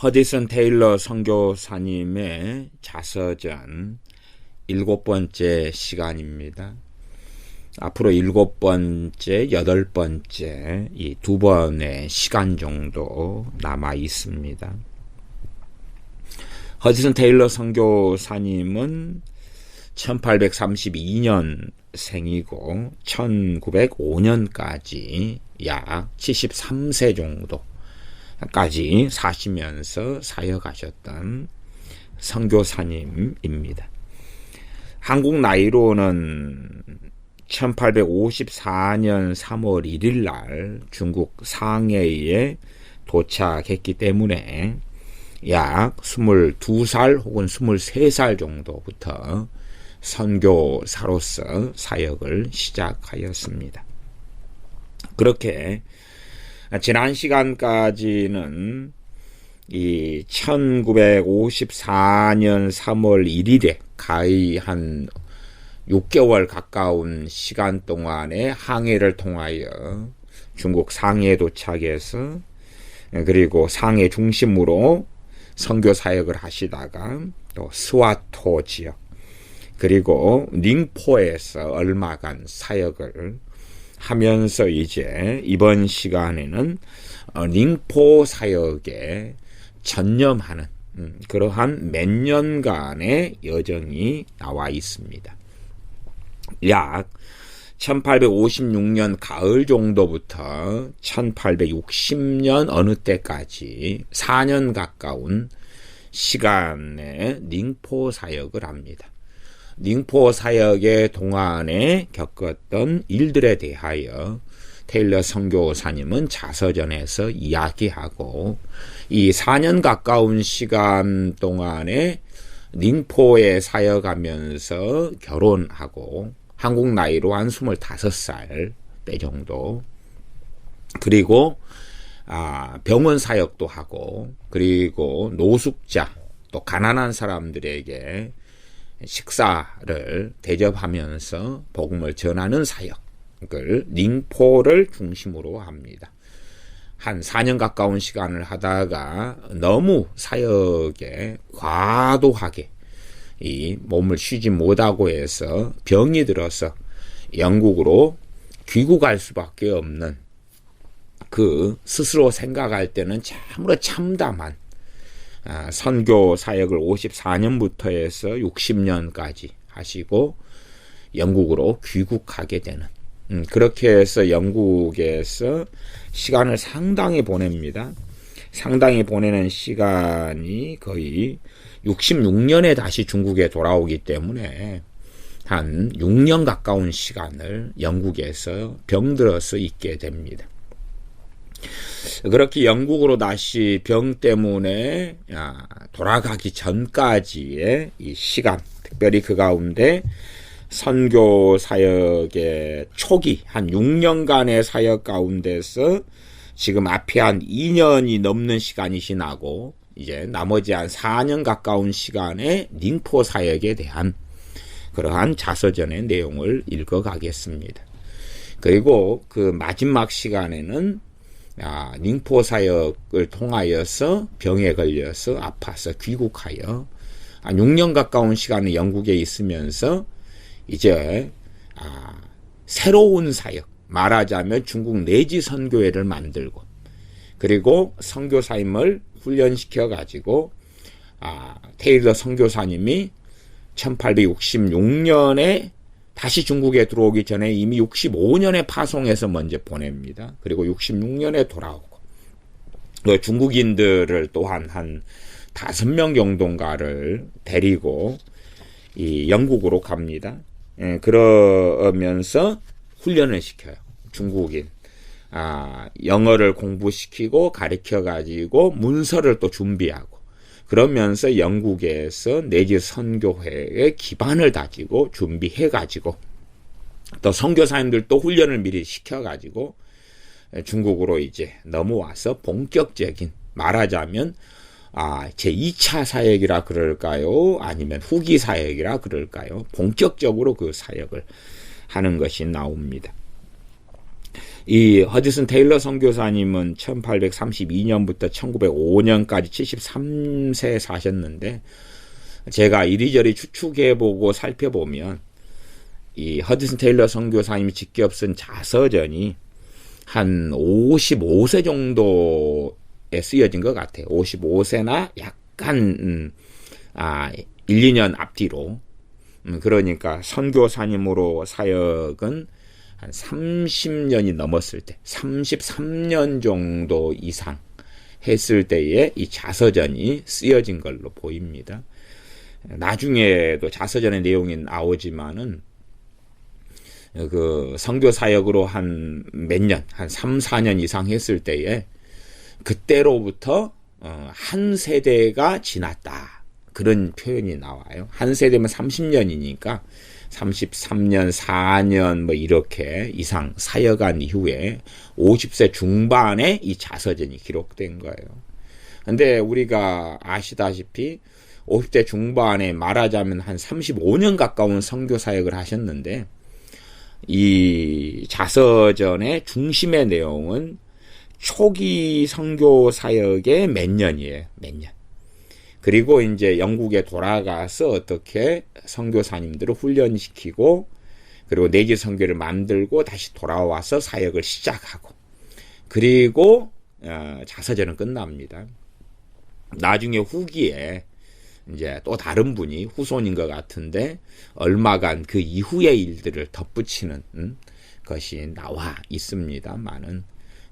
허디슨 테일러 선교사님의 자서전 7번째 시간입니다. 앞으로 7번째, 8번째 이 2번의 시간 정도 남아 있습니다. 허디슨 테일러 선교사님은 1832년 생이고 1905년까지 약 73세 정도까지 사시면서 사역하셨던 선교사님입니다. 한국 나이로는 1854년 3월 1일 날 중국 상해에 도착했기 때문에 약 22살 혹은 23살 정도부터 선교사로서 사역을 시작하였습니다. 그렇게 지난 시간까지는 이 1954년 3월 1일에 가히 한 6개월 가까운 시간 동안의 항해를 통하여 중국 상해에 도착해서 그리고 상해 중심으로 선교 사역을 하시다가 또 스와토 지역 그리고 닝포에서 얼마간 사역을 하면서 이제 이번 시간에는 닝포 사역에 전념하는 그러한 몇 년간의 여정이 나와 있습니다. 약 1856년 가을 정도부터 1860년 어느 때까지 4년 가까운 시간에 닝포 사역을 합니다. 닝포 사역의 동안에 겪었던 일들에 대하여 테일러 선교사님은 자서전에서 이야기하고 이 4년 가까운 시간 동안에 닝포에 사역하면서 결혼하고 한국 나이로 한 25살 때 정도 그리고 병원 사역도 하고 그리고 노숙자 또 가난한 사람들에게 식사를 대접하면서 복음을 전하는 사역을 닝포를 중심으로 합니다. 한 4년 가까운 시간을 하다가 너무 사역에 과도하게 이 몸을 쉬지 못하고 해서 병이 들어서 영국으로 귀국할 수밖에 없는 그 스스로 생각할 때는 참으로 참담한 선교 사역을 54년부터 해서 60년까지 하시고 영국으로 귀국하게 되는 그렇게 해서 영국에서 시간을 상당히 보냅니다. 상당히 보내는 시간이 거의 66년에 다시 중국에 돌아오기 때문에 한 6년 가까운 시간을 영국에서 병들어서 있게 됩니다. 그렇게 영국으로 다시 병 때문에 돌아가기 전까지의 이 시간, 특별히 그 가운데 선교 사역의 초기 한 6년간의 사역 가운데서 지금 앞에 한 2년이 넘는 시간이 지나고 이제 나머지 한 4년 가까운 시간의 닝포 사역에 대한 그러한 자서전의 내용을 읽어가겠습니다. 그리고 그 마지막 시간에는 닝포 사역을 통하여서 병에 걸려서 아파서 귀국하여 한 6년 가까운 시간을 영국에 있으면서 이제 새로운 사역, 말하자면 중국 내지 선교회를 만들고 그리고 선교사임을 훈련시켜 가지고 테일러 선교사님이 1866년에 다시 중국에 들어오기 전에 이미 65년에 파송해서 먼저 보냅니다. 그리고 66년에 돌아오고 중국인들을 또한 한 5명 정도인가를 데리고 이 영국으로 갑니다. 그러면서 훈련을 시켜요. 중국인 영어를 공부시키고 가르쳐가지고 문서를 또 준비하고 그러면서 영국에서 내지 선교회의 기반을 다지고 준비해가지고 또 선교사님들도 훈련을 미리 시켜가지고 중국으로 이제 넘어와서 본격적인 말하자면 제2차 사역이라 그럴까요? 아니면 후기 사역이라 그럴까요? 본격적으로 그 사역을 하는 것이 나옵니다. 이 허드슨 테일러 선교사님은 1832년부터 1905년까지 73세 사셨는데, 제가 이리저리 추측해보고 살펴보면 이 허드슨 테일러 선교사님이 직접 쓴 자서전이 한 55세 정도에 쓰여진 것 같아요. 55세나 약간 1, 2년 앞뒤로. 그러니까 선교사님으로 사역은 한 30년이 넘었을 때, 33년 정도 이상 했을 때에 이 자서전이 쓰여진 걸로 보입니다. 나중에도 자서전의 내용이 나오지만은 그 선교 사역으로 한 몇 년, 한 3, 4년 이상 했을 때에 그때로부터 한 세대가 지났다. 그런 표현이 나와요. 한 세대면 30년이니까 33년, 4년 뭐 이렇게 이상 사역한 이후에 50세 중반에 이 자서전이 기록된 거예요. 근데 우리가 아시다시피 50대 중반에 말하자면 한 35년 가까운 선교 사역을 하셨는데, 이 자서전의 중심의 내용은 초기 선교 사역의 몇 년이에요. 몇 년. 그리고 이제 영국에 돌아가서 어떻게 선교사님들을 훈련시키고, 그리고 내지 선교를 만들고 다시 돌아와서 사역을 시작하고, 그리고 자서전은 끝납니다. 나중에 후기에 이제 또 다른 분이 후손인 것 같은데 얼마간 그 이후의 일들을 덧붙이는 것이 나와 있습니다만은,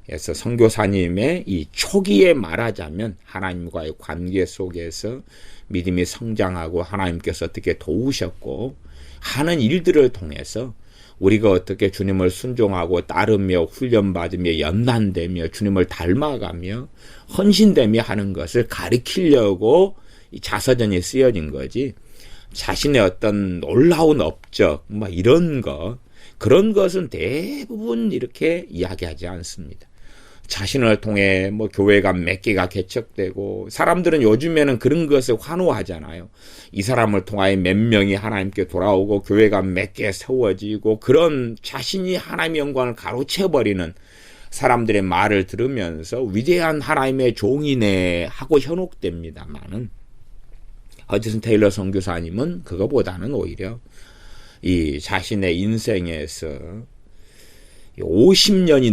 그래서 선교사님의 이 초기에 말하자면 하나님과의 관계 속에서 믿음이 성장하고 하나님께서 어떻게 도우셨고 하는 일들을 통해서 우리가 어떻게 주님을 순종하고 따르며 훈련받으며 연단되며 주님을 닮아가며 헌신되며 하는 것을 가르치려고 이 자서전이 쓰여진 거지, 자신의 어떤 놀라운 업적 뭐 이런 거, 그런 것은 대부분 이렇게 이야기하지 않습니다. 자신을 통해 뭐 교회가 몇 개가 개척되고, 사람들은 요즘에는 그런 것을 환호하잖아요. 이 사람을 통하여 몇 명이 하나님께 돌아오고 교회가 몇 개 세워지고, 그런 자신이 하나님의 영광을 가로채버리는 사람들의 말을 들으면서 위대한 하나님의 종이네 하고 현혹됩니다만은, 허드슨 테일러 선교사님은 그거보다는 오히려 이 자신의 인생에서 50년이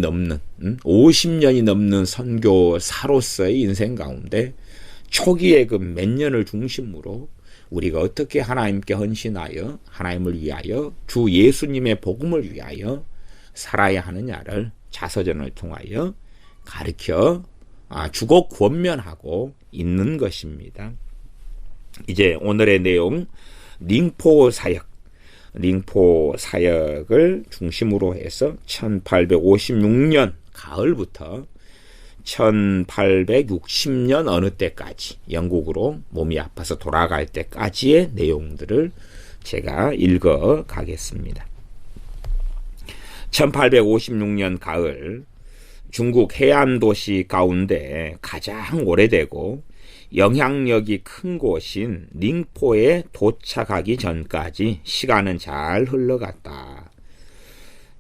넘는 선교사로서의 인생 가운데 초기의 그 몇 년을 중심으로 우리가 어떻게 하나님께 헌신하여 하나님을 위하여 주 예수님의 복음을 위하여 살아야 하느냐를 자서전을 통하여 가르쳐 주고 권면하고 있는 것입니다. 이제 오늘의 내용, 닝포 사역을 중심으로 해서 1856년 가을부터 1860년 어느 때까지, 영국으로 몸이 아파서 돌아갈 때까지의 내용들을 제가 읽어 가겠습니다. 1856년 가을, 중국 해안 도시 가운데 가장 오래되고 영향력이 큰 곳인 닝포에 도착하기 전까지 시간은 잘 흘러갔다.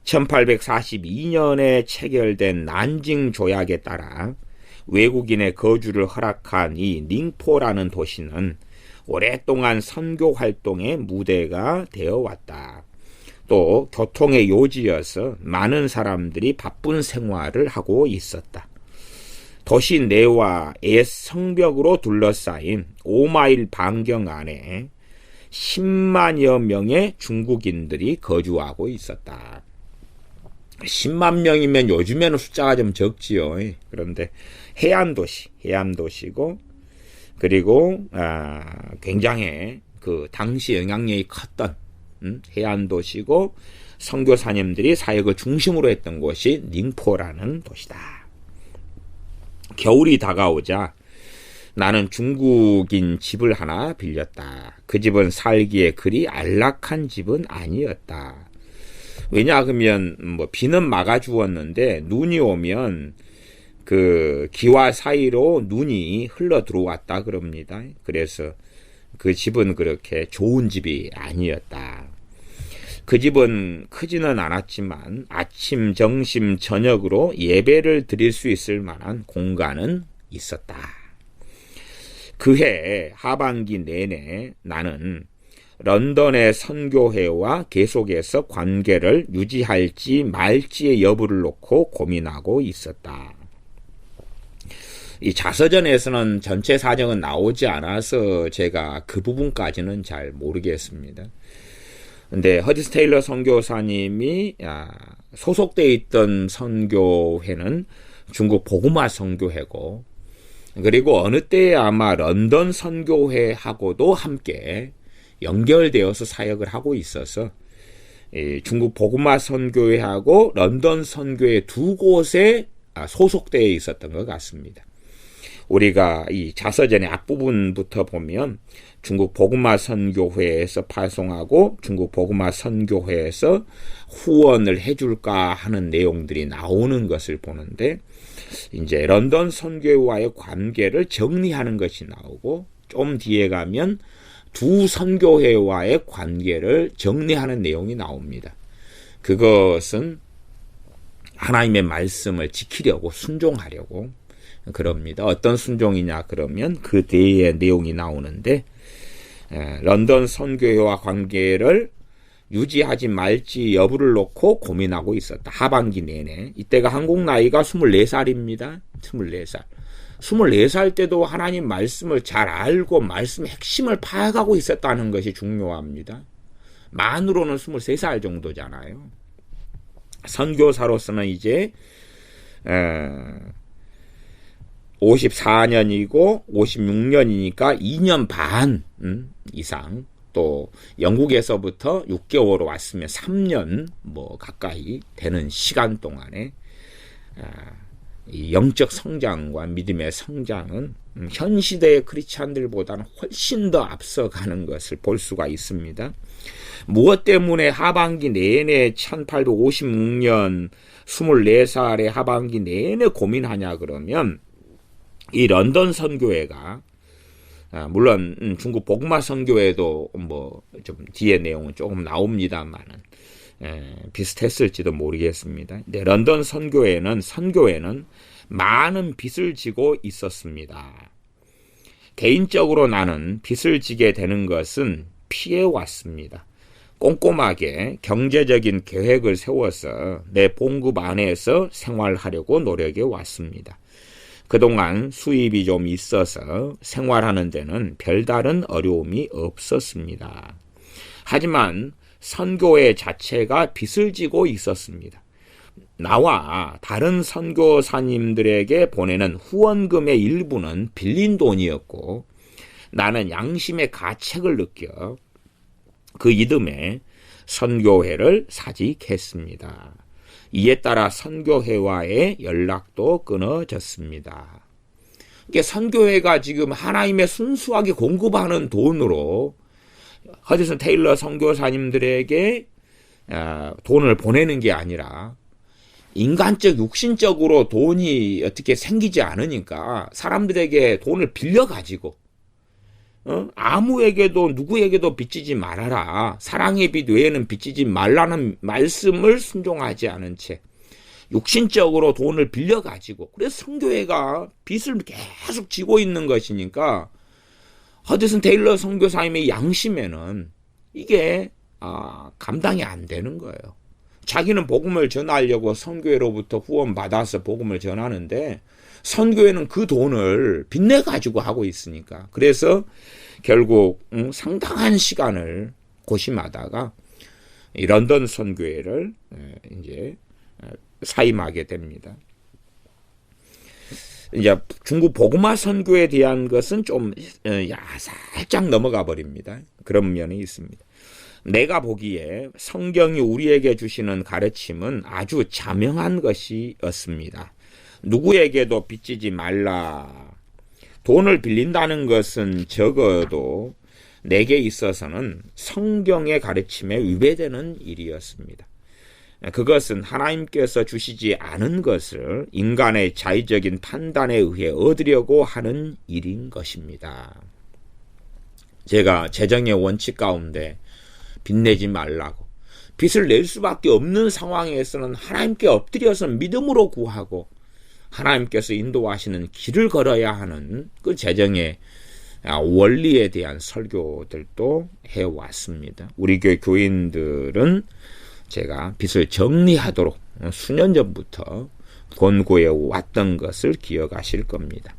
1842년에 체결된 난징 조약에 따라 외국인의 거주를 허락한 이 닝포라는 도시는 오랫동안 선교 활동의 무대가 되어 왔다. 또 교통의 요지여서 많은 사람들이 바쁜 생활을 하고 있었다. 도시 내와 옛 성벽으로 둘러싸인 5마일 반경 안에 10만여 명의 중국인들이 거주하고 있었다. 10만 명이면 요즘에는 숫자가 좀 적지요. 그런데 해안도시고, 그리고 굉장히 그 당시 영향력이 컸던 해안도시고, 선교사님들이 사역을 중심으로 했던 곳이 닝포라는 도시다. 겨울이 다가오자 나는 중국인 집을 하나 빌렸다. 그 집은 살기에 그리 안락한 집은 아니었다. 왜냐하면 뭐 비는 막아주었는데 눈이 오면 그 기와 사이로 눈이 흘러 들어왔다 그럽니다. 그래서 그 집은 그렇게 좋은 집이 아니었다. 그 집은 크지는 않았지만 아침, 점심, 저녁으로 예배를 드릴 수 있을 만한 공간은 있었다. 그해 하반기 내내 나는 런던의 선교회와 계속해서 관계를 유지할지 말지의 여부를 놓고 고민하고 있었다. 이 자서전에서는 전체 사정은 나오지 않아서 제가 그 부분까지는 잘 모르겠습니다. 근데 허디스 테일러 선교사님이 소속되어 있던 선교회는 중국 복음화 선교회고, 그리고 어느 때에 아마 런던 선교회하고도 함께 연결되어서 사역을 하고 있어서 중국 복음화 선교회하고 런던 선교회 두 곳에 소속되어 있었던 것 같습니다. 우리가 이 자서전의 앞부분부터 보면 중국 복음화 선교회에서 파송하고 중국 복음화 선교회에서 후원을 해줄까 하는 내용들이 나오는 것을 보는데, 이제 런던 선교회와의 관계를 정리하는 것이 나오고, 좀 뒤에 가면 두 선교회와의 관계를 정리하는 내용이 나옵니다. 그것은 하나님의 말씀을 지키려고, 순종하려고 그럽니다. 어떤 순종이냐 그러면 그 뒤에 내용이 나오는데, 런던 선교회와 관계를 유지하지 말지 여부를 놓고 고민하고 있었다. 하반기 내내. 이때가 한국 나이가 24살입니다. 24살. 24살 때도 하나님 말씀을 잘 알고 말씀의 핵심을 파악하고 있었다는 것이 중요합니다. 만으로는 23살 정도잖아요. 선교사로서는 이제 54년이고 56년이니까 2년 반 이상, 또 영국에서부터 6개월 왔으면 3년 가까이 되는 시간 동안에 이 영적 성장과 믿음의 성장은 현 시대의 크리스찬들보다는 훨씬 더 앞서가는 것을 볼 수가 있습니다. 무엇 때문에 하반기 내내 1856년 24살의 하반기 내내 고민하냐 그러면, 이 런던 선교회가 물론 중국 복음화 선교회도 좀 뒤에 내용은 조금 나옵니다만은 비슷했을지도 모르겠습니다. 근데 런던 선교회는 많은 빚을 지고 있었습니다. 개인적으로 나는 빚을 지게 되는 것은 피해왔습니다. 꼼꼼하게 경제적인 계획을 세워서 내 봉급 안에서 생활하려고 노력해 왔습니다. 그동안 수입이 좀 있어서 생활하는 데는 별다른 어려움이 없었습니다. 하지만 선교회 자체가 빚을 지고 있었습니다. 나와 다른 선교사님들에게 보내는 후원금의 일부는 빌린 돈이었고, 나는 양심의 가책을 느껴 그 이듬해 선교회를 사직했습니다. 이에 따라 선교회와의 연락도 끊어졌습니다. 이게 선교회가 지금 하나님의 순수하게 공급하는 돈으로 허디슨 테일러 선교사님들에게 돈을 보내는 게 아니라, 인간적, 육신적으로 돈이 어떻게 생기지 않으니까 사람들에게 돈을 빌려가지고, 아무에게도 누구에게도 빚지지 말아라, 사랑의 빚 외에는 빚지지 말라는 말씀을 순종하지 않은 채 육신적으로 돈을 빌려가지고, 그래서 선교회가 빚을 계속 지고 있는 것이니까 허드슨 테일러 선교사님의 양심에는 이게 감당이 안 되는 거예요. 자기는 복음을 전하려고 선교회로부터 후원 받아서 복음을 전하는데 선교회는 그 돈을 빚내 가지고 하고 있으니까, 그래서 결국 상당한 시간을 고심하다가 이 런던 선교회를 이제 사임하게 됩니다. 이제 중국 복음화 선교에 대한 것은 좀 살짝 넘어가 버립니다. 그런 면이 있습니다. 내가 보기에 성경이 우리에게 주시는 가르침은 아주 자명한 것이었습니다. 누구에게도 빚지지 말라. 돈을 빌린다는 것은 적어도 내게 있어서는 성경의 가르침에 위배되는 일이었습니다. 그것은 하나님께서 주시지 않은 것을 인간의 자의적인 판단에 의해 얻으려고 하는 일인 것입니다. 제가 재정의 원칙 가운데 빚내지 말라고, 빚을 낼 수밖에 없는 상황에서는 하나님께 엎드려서 믿음으로 구하고 하나님께서 인도하시는 길을 걸어야 하는 그 재정의 원리에 대한 설교들도 해왔습니다. 우리 교회 교인들은 제가 빚을 정리하도록 수년 전부터 권고해 왔던 것을 기억하실 겁니다.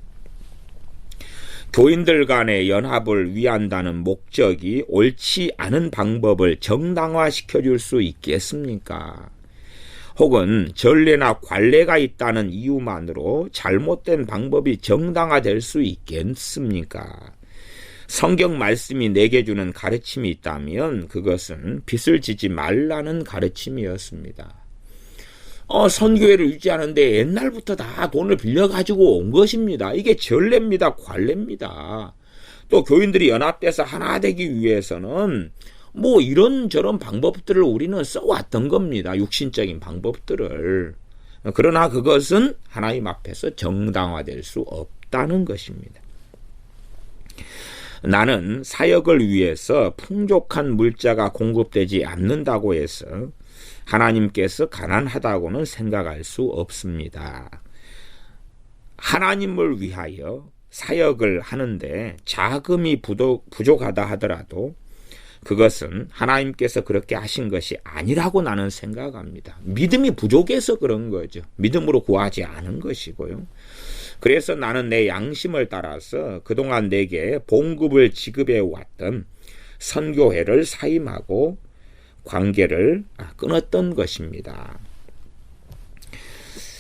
교인들 간의 연합을 위한다는 목적이 옳지 않은 방법을 정당화시켜 줄 수 있겠습니까? 혹은 전례나 관례가 있다는 이유만으로 잘못된 방법이 정당화될 수 있겠습니까? 성경 말씀이 내게 주는 가르침이 있다면 그것은 빚을 지지 말라는 가르침이었습니다. 선교회를 유지하는데 옛날부터 다 돈을 빌려가지고 온 것입니다. 이게 전례입니다. 관례입니다. 또 교인들이 연합돼서 하나 되기 위해서는 뭐 이런저런 방법들을 우리는 써왔던 겁니다. 육신적인 방법들을. 그러나 그것은 하나님 앞에서 정당화될 수 없다는 것입니다. 나는 사역을 위해서 풍족한 물자가 공급되지 않는다고 해서 하나님께서 가난하다고는 생각할 수 없습니다. 하나님을 위하여 사역을 하는데 자금이 부족하다 하더라도 그것은 하나님께서 그렇게 하신 것이 아니라고 나는 생각합니다. 믿음이 부족해서 그런 거죠. 믿음으로 구하지 않은 것이고요. 그래서 나는 내 양심을 따라서 그동안 내게 봉급을 지급해 왔던 선교회를 사임하고 관계를 끊었던 것입니다.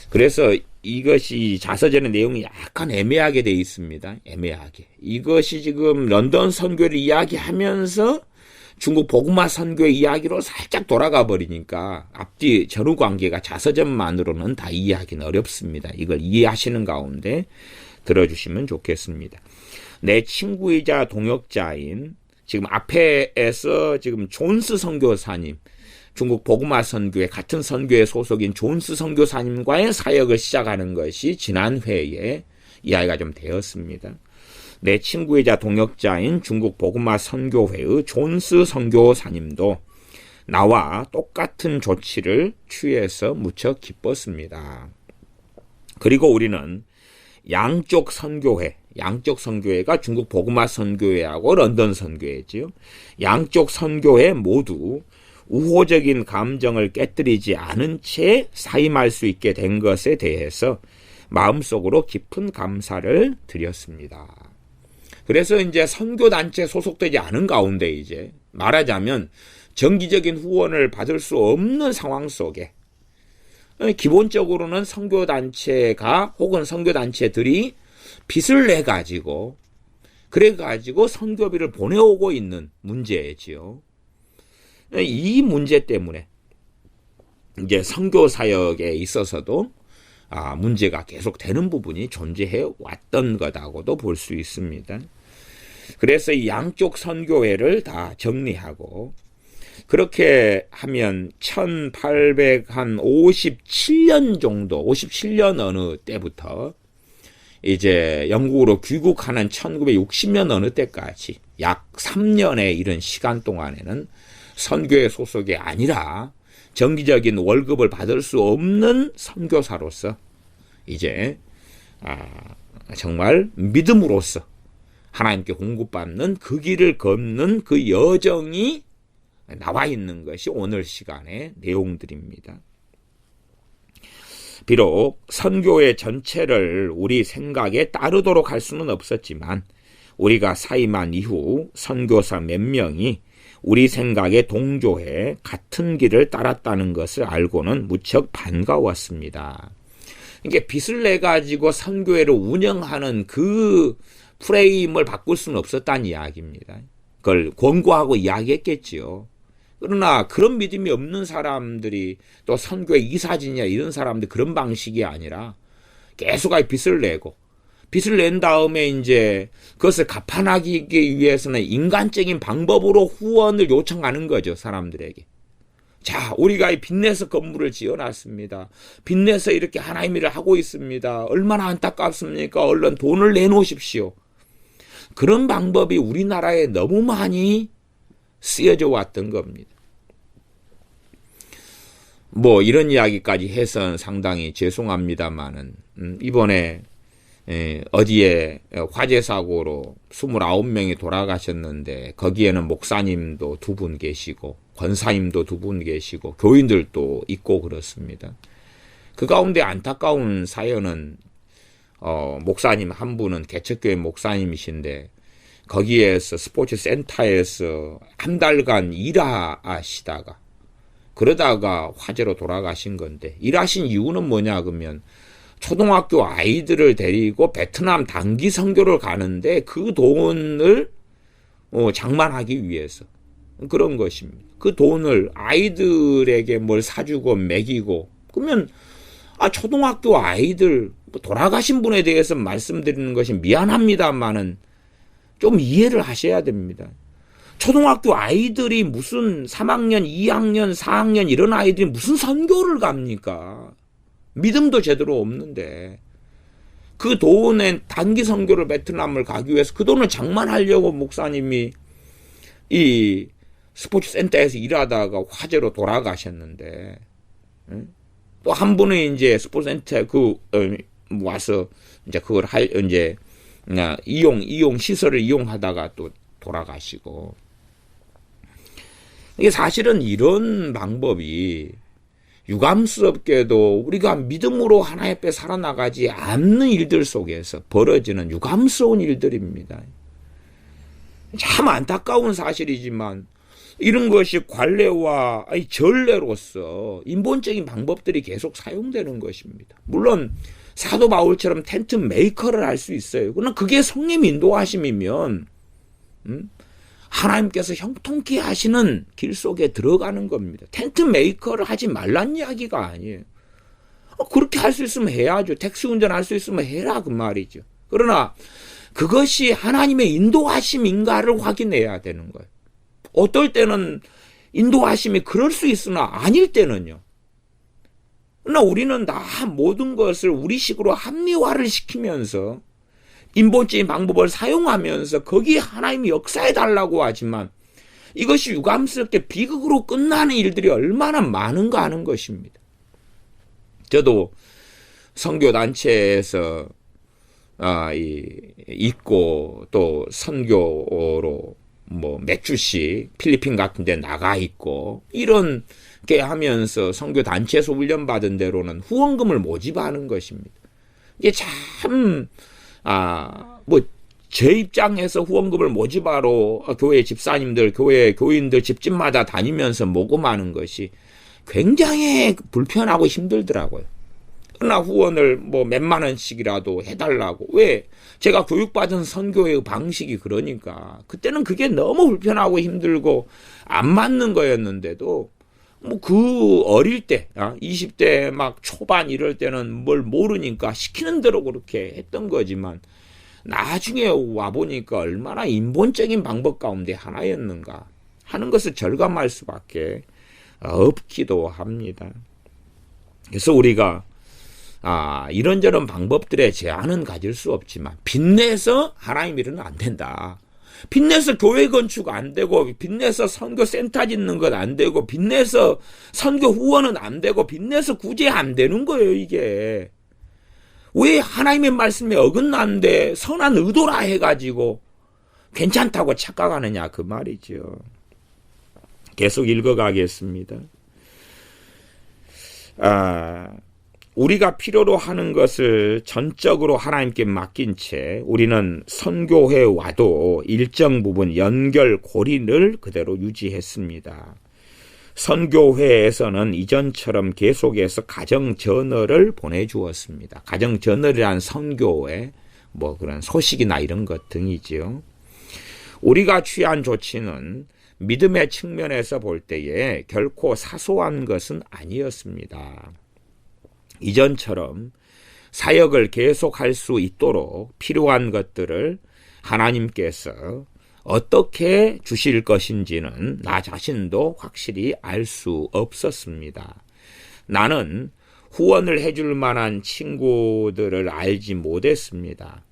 그래서 이것이 자서전의 내용이 약간 애매하게 되어 있습니다. 애매하게. 이것이 지금 런던 선교를 이야기하면서 중국 복음화 선교 이야기로 살짝 돌아가 버리니까 앞뒤 전후 관계가 자서전만으로는 다 이해하기는 어렵습니다. 이걸 이해하시는 가운데 들어주시면 좋겠습니다. 내 친구이자 동역자인 지금 앞에서 지금 존스 선교사님, 중국 복음화 선교회 같은 선교회 소속인 존스 선교사님과의 사역을 시작하는 것이 지난 회에 이야기가 좀 되었습니다. 내 친구이자 동역자인 중국 복음화 선교회의 존스 선교사님도 나와 똑같은 조치를 취해서 무척 기뻤습니다. 그리고 우리는 양쪽 선교회가 중국 복음화 선교회하고 런던 선교회지요. 양쪽 선교회 모두 우호적인 감정을 깨뜨리지 않은 채 사임할 수 있게 된 것에 대해서 마음속으로 깊은 감사를 드렸습니다. 그래서 이제 선교단체에 소속되지 않은 가운데 이제 말하자면 정기적인 후원을 받을 수 없는 상황 속에 기본적으로는 선교단체가 혹은 선교단체들이 빚을 내가지고 그래가지고 선교비를 보내오고 있는 문제지요. 이 문제 때문에 이제 선교사역에 있어서도 문제가 계속 되는 부분이 존재해 왔던 거다고도 볼 수 있습니다. 그래서 이 양쪽 선교회를 다 정리하고 그렇게 하면 1857년 정도, 57년 어느 때부터 이제 영국으로 귀국하는 1960년 어느 때까지 약 3년의 이런 시간 동안에는 선교회 소속이 아니라 정기적인 월급을 받을 수 없는 선교사로서 이제 정말 믿음으로써 하나님께 공급받는 그 길을 걷는 그 여정이 나와 있는 것이 오늘 시간의 내용들입니다. 비록 선교회 전체를 우리 생각에 따르도록 할 수는 없었지만 우리가 사임한 이후 선교사 몇 명이 우리 생각에 동조해 같은 길을 따랐다는 것을 알고는 무척 반가웠습니다. 이게 빚을 내가지고 선교회를 운영하는 그 프레임을 바꿀 수는 없었다는 이야기입니다. 그걸 권고하고 이야기했겠지요. 그러나 그런 믿음이 없는 사람들이 또 선교회 이사진이나 이런 사람들 그런 방식이 아니라 계속 빚을 내고 빚을 낸 다음에 이제 그것을 갚아나기 위해서는 인간적인 방법으로 후원을 요청하는 거죠, 사람들에게. 자, 우리가 빚내서 건물을 지어놨습니다. 빚내서 이렇게 하나님 일을 하고 있습니다. 얼마나 안타깝습니까? 얼른 돈을 내놓으십시오. 그런 방법이 우리나라에 너무 많이 쓰여져 왔던 겁니다. 뭐 이런 이야기까지 해서 상당히 죄송합니다만은 이번에 어디에 화재 사고로 29명이 돌아가셨는데 거기에는 목사님도 2분 계시고 권사님도 2분 계시고 교인들도 있고 그렇습니다. 그 가운데 안타까운 사연은 목사님 한 분은 개척교회 목사님이신데 거기에서 스포츠 센터에서 한 달간 일하시다가 그러다가 화재로 돌아가신 건데 일하신 이유는 뭐냐 그러면 초등학교 아이들을 데리고 베트남 단기 선교를 가는데 그 돈을 장만하기 위해서 그런 것입니다. 그 돈을 아이들에게 뭘 사주고 먹이고 그러면 초등학교 아이들 돌아가신 분에 대해서 말씀드리는 것이 미안합니다만은 좀 이해를 하셔야 됩니다. 초등학교 아이들이 무슨 3학년, 2학년, 4학년 이런 아이들이 무슨 선교를 갑니까? 믿음도 제대로 없는데 그 돈에 단기 선교를 베트남을 가기 위해서 그 돈을 장만하려고 목사님이 이 스포츠 센터에서 일하다가 화재로 돌아가셨는데 또 한 분은 이제 스포츠 센터 와서 이제 그걸 이용 시설을 이용하다가 또 돌아가시고 이게 사실은 이런 방법이 유감스럽게도 우리가 믿음으로 하나님 앞에 살아나가지 않는 일들 속에서 벌어지는 유감스러운 일들입니다. 참 안타까운 사실이지만 이런 것이 관례와 전례로서 인본적인 방법들이 계속 사용되는 것입니다. 물론 사도 바울처럼 텐트 메이커를 할 수 있어요. 그러나 그게 성령 인도하심이면 하나님께서 형통케 하시는 길 속에 들어가는 겁니다. 텐트 메이커를 하지 말란 이야기가 아니에요. 그렇게 할 수 있으면 해야죠. 택시 운전할 수 있으면 해라 그 말이죠. 그러나 그것이 하나님의 인도하심인가를 확인해야 되는 거예요. 어떨 때는 인도하심이 그럴 수 있으나 아닐 때는요. 그러나 우리는 다 모든 것을 우리식으로 합리화를 시키면서 인본적인 방법을 사용하면서 거기에 하나님이 역사해달라고 하지만 이것이 유감스럽게 비극으로 끝나는 일들이 얼마나 많은가 하는 것입니다. 저도 선교단체에서 있고 또 선교로 몇 주씩 필리핀 같은 데 나가 있고 이런 게 하면서 선교단체에서 훈련받은 대로는 후원금을 모집하는 것입니다. 이게 참 제 입장에서 후원금을 모집하러 교회 집사님들, 교회 교인들 집집마다 다니면서 모금하는 것이 굉장히 불편하고 힘들더라고요. 그러나 후원을 몇만 원씩이라도 해달라고. 왜? 제가 교육받은 선교의 방식이 그러니까. 그때는 그게 너무 불편하고 힘들고 안 맞는 거였는데도 그 어릴 때, 20대 막 초반 이럴 때는 뭘 모르니까 시키는 대로 그렇게 했던 거지만 나중에 와보니까 얼마나 인본적인 방법 가운데 하나였는가 하는 것을 절감할 수밖에 없기도 합니다. 그래서 우리가 이런저런 방법들에 제한은 가질 수 없지만 빚내서 하나님 일은 안 된다. 빚내서 교회 건축 안 되고 빚내서 선교 센터 짓는 것 안 되고 빚내서 선교 후원은 안 되고 빚내서 구제 안 되는 거예요. 이게 왜 하나님의 말씀에 어긋난데 선한 의도라 해가지고 괜찮다고 착각하느냐 그 말이죠. 계속 읽어가겠습니다. 우리가 필요로 하는 것을 전적으로 하나님께 맡긴 채 우리는 선교회 와도 일정 부분 연결 고리를 그대로 유지했습니다. 선교회에서는 이전처럼 계속해서 가정저널을 보내주었습니다. 가정저널이란 선교회 그런 소식이나 이런 것 등이지요. 우리가 취한 조치는 믿음의 측면에서 볼 때에 결코 사소한 것은 아니었습니다. 이전처럼 사역을 계속할 수 있도록 필요한 것들을 하나님께서 어떻게 주실 것인지는 나 자신도 확실히 알 수 없었습니다. 나는 후원을 해줄 만한 친구들을 알지 못했습니다.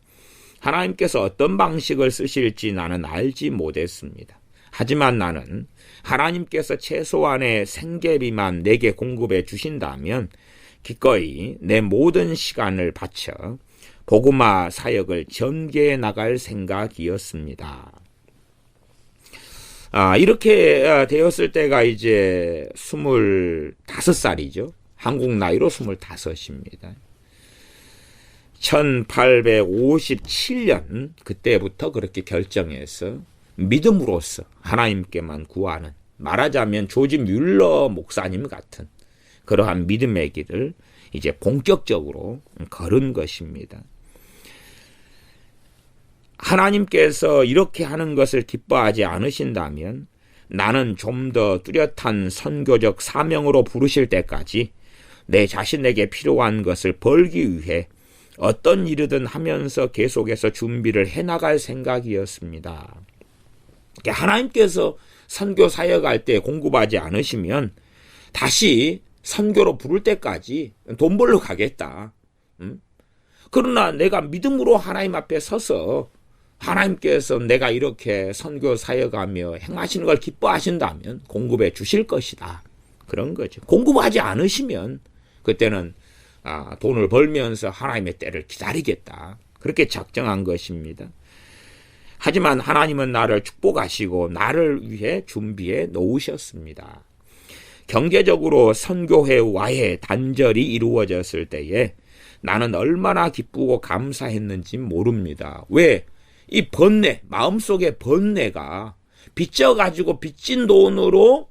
하나님께서 어떤 방식을 쓰실지 나는 알지 못했습니다. 하지만 나는 하나님께서 최소한의 생계비만 내게 공급해 주신다면 기꺼이 내 모든 시간을 바쳐 복음화 사역을 전개해 나갈 생각이었습니다. 이렇게 되었을 때가 이제 25살이죠. 한국 나이로 25입니다. 1857년 그때부터 그렇게 결정해서 믿음으로써 하나님께만 구하는, 말하자면 조지 뮬러 목사님 같은 그러한 믿음의 길을 이제 본격적으로 걸은 것입니다. 하나님께서 이렇게 하는 것을 기뻐하지 않으신다면 나는 좀 더 뚜렷한 선교적 사명으로 부르실 때까지 내 자신에게 필요한 것을 벌기 위해 어떤 일이든 하면서 계속해서 준비를 해나갈 생각이었습니다. 하나님께서 선교 사역할 때 공급하지 않으시면 다시 선교로 부를 때까지 돈 벌러 가겠다. 그러나 내가 믿음으로 하나님 앞에 서서 하나님께서 내가 이렇게 선교 사역하며 행하시는 걸 기뻐하신다면 공급해 주실 것이다. 그런 거죠. 공급하지 않으시면 그때는 돈을 벌면서 하나님의 때를 기다리겠다. 그렇게 작정한 것입니다. 하지만 하나님은 나를 축복하시고 나를 위해 준비해 놓으셨습니다. 경제적으로 선교회와의 단절이 이루어졌을 때에 나는 얼마나 기쁘고 감사했는지 모릅니다. 왜? 이 번뇌, 마음속의 번뇌가 빚져가지고 빚진 돈으로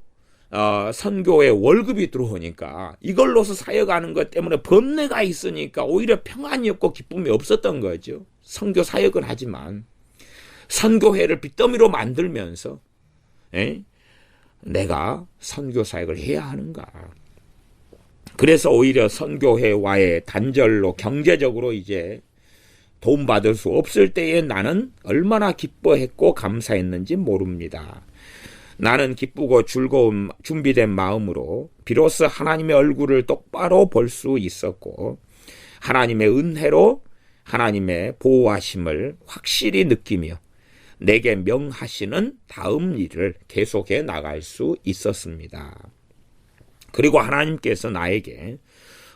선교에 월급이 들어오니까 이걸로서 사역하는 것 때문에 번뇌가 있으니까 오히려 평안이 없고 기쁨이 없었던 거죠. 선교 사역은 하지만 선교회를 빚더미로 만들면서 내가 선교 사역을 해야 하는가. 그래서 오히려 선교회와의 단절로 경제적으로 이제 도움받을 수 없을 때에 나는 얼마나 기뻐했고 감사했는지 모릅니다. 나는 기쁘고 즐거운 준비된 마음으로 비로소 하나님의 얼굴을 똑바로 볼 수 있었고 하나님의 은혜로 하나님의 보호하심을 확실히 느끼며 내게 명하시는 다음 일을 계속해 나갈 수 있었습니다. 그리고 하나님께서 나에게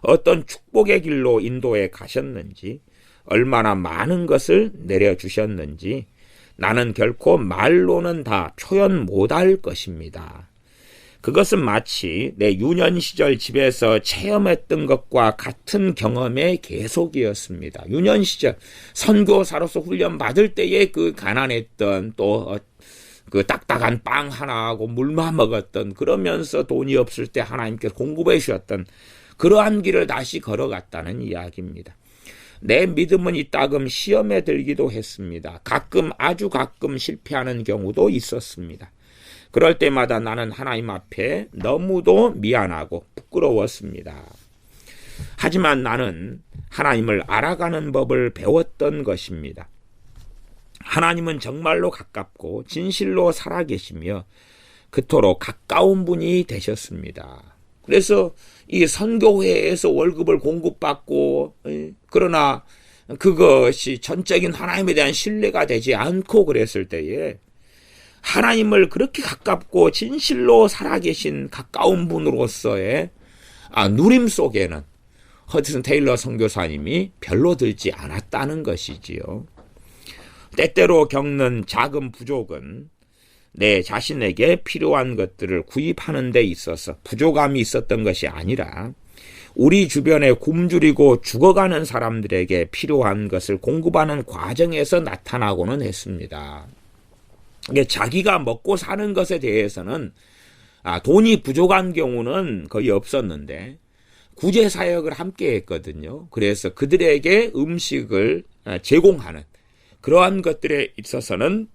어떤 축복의 길로 인도해 가셨는지, 얼마나 많은 것을 내려주셨는지 나는 결코 말로는 다 표현 못할 것입니다. 그것은 마치 내 유년 시절 집에서 체험했던 것과 같은 경험의 계속이었습니다. 유년 시절 선교사로서 훈련 받을 때에 그 가난했던 또 그 딱딱한 빵 하나하고 물만 먹었던, 그러면서 돈이 없을 때 하나님께서 공급해 주셨던 그러한 길을 다시 걸어갔다는 이야기입니다. 내 믿음은 이따금 시험에 들기도 했습니다. 가끔, 아주 가끔 실패하는 경우도 있었습니다. 그럴 때마다 나는 하나님 앞에 너무도 미안하고 부끄러웠습니다. 하지만 나는 하나님을 알아가는 법을 배웠던 것입니다. 하나님은 정말로 가깝고 진실로 살아계시며 그토록 가까운 분이 되셨습니다. 그래서 이 선교회에서 월급을 공급받고, 그러나 그것이 전적인 하나님에 대한 신뢰가 되지 않고 그랬을 때에 하나님을 그렇게 가깝고 진실로 살아계신 가까운 분으로서의 누림 속에는 허드슨 테일러 선교사님이 별로 들지 않았다는 것이지요. 때때로 겪는 작은 부족은 내 자신에게 필요한 것들을 구입하는 데 있어서 부족함이 있었던 것이 아니라 우리 주변에 굶주리고 죽어가는 사람들에게 필요한 것을 공급하는 과정에서 나타나고는 했습니다. 자기가 먹고 사는 것에 대해서는 돈이 부족한 경우는 거의 없었는데 구제사역을 함께 했거든요. 그래서 그들에게 음식을 제공하는 그러한 것들에 있어서는